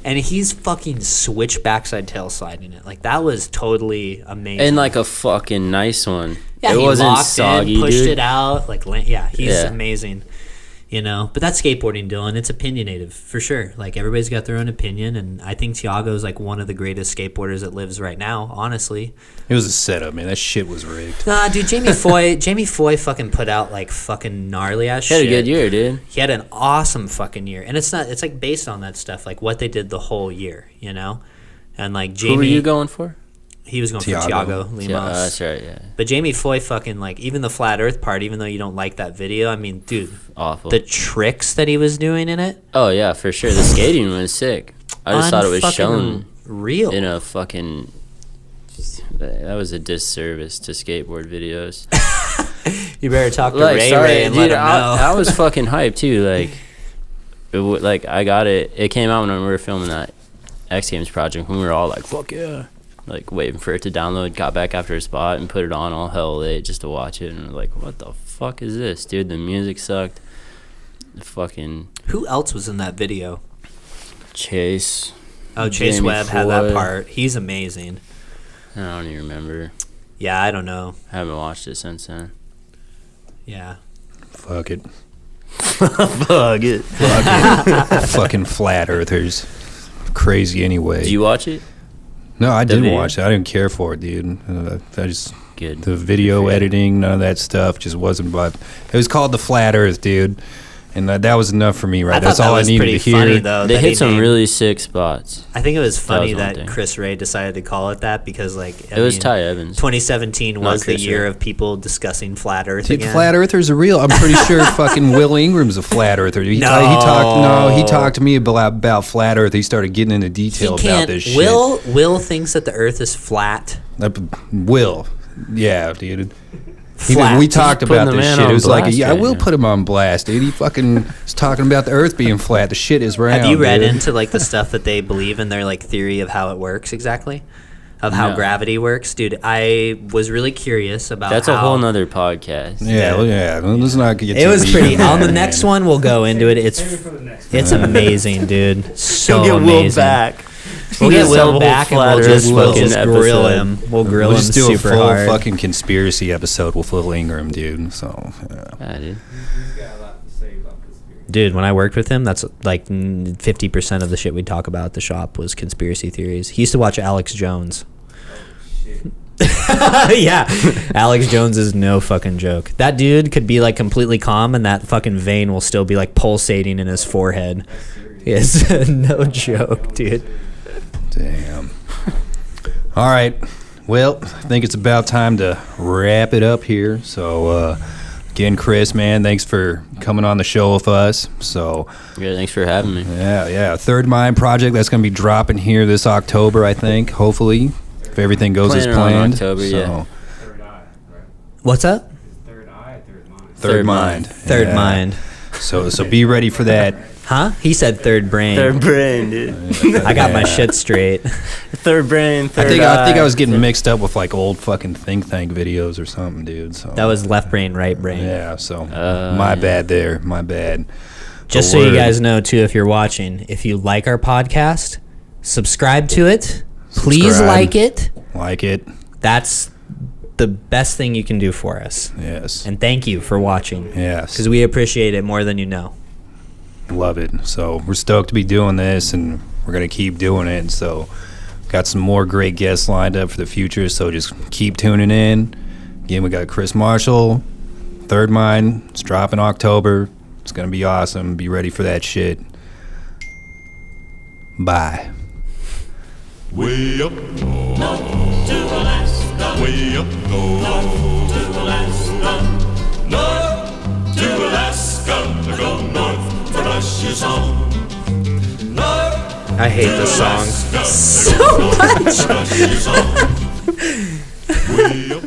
And he's fucking switch backside tail sliding it. Like, that was totally amazing. And like a fucking nice one. Yeah, it he wasn't locked soggy, in, pushed dude. it out. Like, yeah, he's Yeah. amazing. You know, but that's skateboarding, Dylan. It's opinionative for sure. Like, everybody's got their own opinion, and I think Tiago's like one of the greatest skateboarders that lives right now. Honestly, It was a setup, man. That shit was rigged. nah, dude. Jamie Foy fucking put out like fucking gnarly ass He had shit. a good year, dude. He had an awesome fucking year, and it's like based on that stuff, like what they did the whole year, you know. And like Jamie, Who were you going for? he was going Tiago. for Tiago Lemos. Yeah, that's right. Yeah, But Jamie Foy fucking, like, even the flat earth part, even though you don't like that video, I mean, dude, awful. the tricks that he was doing in it, Oh yeah, for sure. The skating was sick. I just thought it was unfucking shown real. in a fucking. That was a disservice to skateboard videos. You better talk to Like, Ray sorry, Ray and dude, let him know. I was fucking hyped too. Like, like I got it. It came out when we were filming that X Games project, when we were all like, "Fuck yeah!" Like waiting for it to download. Got back after a spot and put it on all hell late just to watch it, and we're like, "What the fuck is this, dude? The music sucked. The fucking Who else was in that video? Chase. Oh, Chase Jamie Webb had that Floyd. part. He's amazing. I don't even remember. Yeah, I don't know. I haven't watched it since then. Yeah. Fuck it. Fuck it. Fucking flat earthers. Crazy anyway. Did you watch it? No, I didn't video? watch it. I didn't care for it, dude. I just Good. the video editing, none of that stuff just wasn't. But it was called the Flat Earth, dude, and that was enough for me. Right, that's all I needed to hear. Funny, though, They that hit he some named- really sick spots. I think it was funny was one that thing. Chris Ray decided to call it that because, like, It was Ty Evans. 2017 Not was the Chris year Ray. of people discussing flat Earth Dude, again. flat earthers are real. I'm pretty sure fucking Will Ingram's a flat earther. He talked to me about flat Earth. He started getting into He detail can't. about this shit. Will thinks that the Earth is flat. Will, yeah, dude. Flat. We talked putting about the this man shit. on It was like, blast yeah, I right will now. put him on blast, dude. He fucking is talking about the Earth being flat. The shit is round. Have you read dude. into like the stuff that they believe in their like theory of how it works exactly? Of how No. gravity works? Dude, I was really curious about That's how a whole nother podcast. Yeah, well, yeah. Let's not get. It too was deep pretty. in On the that, next man. one, we'll go into it. It's amazing, dude. So Get amazing. Will back. We'll get Just have a Will whole back and flat we'll Earth just fucking grill episode. him. We'll grill We'll him just do a super full hard. fucking conspiracy episode with Will Ingram, dude. So, yeah. Yeah, dude. Dude, when I worked with him, that's like 50% of the shit we'd talk about at the shop was conspiracy theories. He used to watch Alex Jones. Yeah, Alex Jones is no fucking joke. That dude could be like completely calm and that fucking vein will still be like pulsating in his forehead. Yes, no joke, dude. Damn. All right. Well, I think it's about time to wrap it up here. So, again, Chris, man, thanks for coming on the show with us. So, Yeah, thanks for having me. yeah. Third Mind project that's going to be dropping here this October, I think, hopefully, if everything goes as Planning on planned. October, yeah. What's up? Third Mind. Third Yeah. Mind. So be ready for that. Huh? He said third brain. Third brain, dude. I got my shit straight. Third brain, third I think I was eye. getting mixed up with like old fucking think tank videos or something, dude. So That was left brain, right brain. yeah. So yeah. my bad there. My bad. Just The so you word. guys know, too, if you're watching, if you like our podcast, subscribe to it. Please Subscribe. like it. Like it. That's the best thing you can do for us. Yes. And thank you for watching. Yes. Because we appreciate it more than you know. Love it. So we're stoked to be doing this, and we're gonna keep doing it. So got some more great guests lined up for the future. So just keep tuning in. Again, we got Chris Marshall, Third Mind. It's dropping October. It's gonna be awesome. Be ready for that shit. Bye. Way up north to Alaska. Way up north to Alaska. North to Alaska. To go north for Russia's home. North I hate this song so much. Way up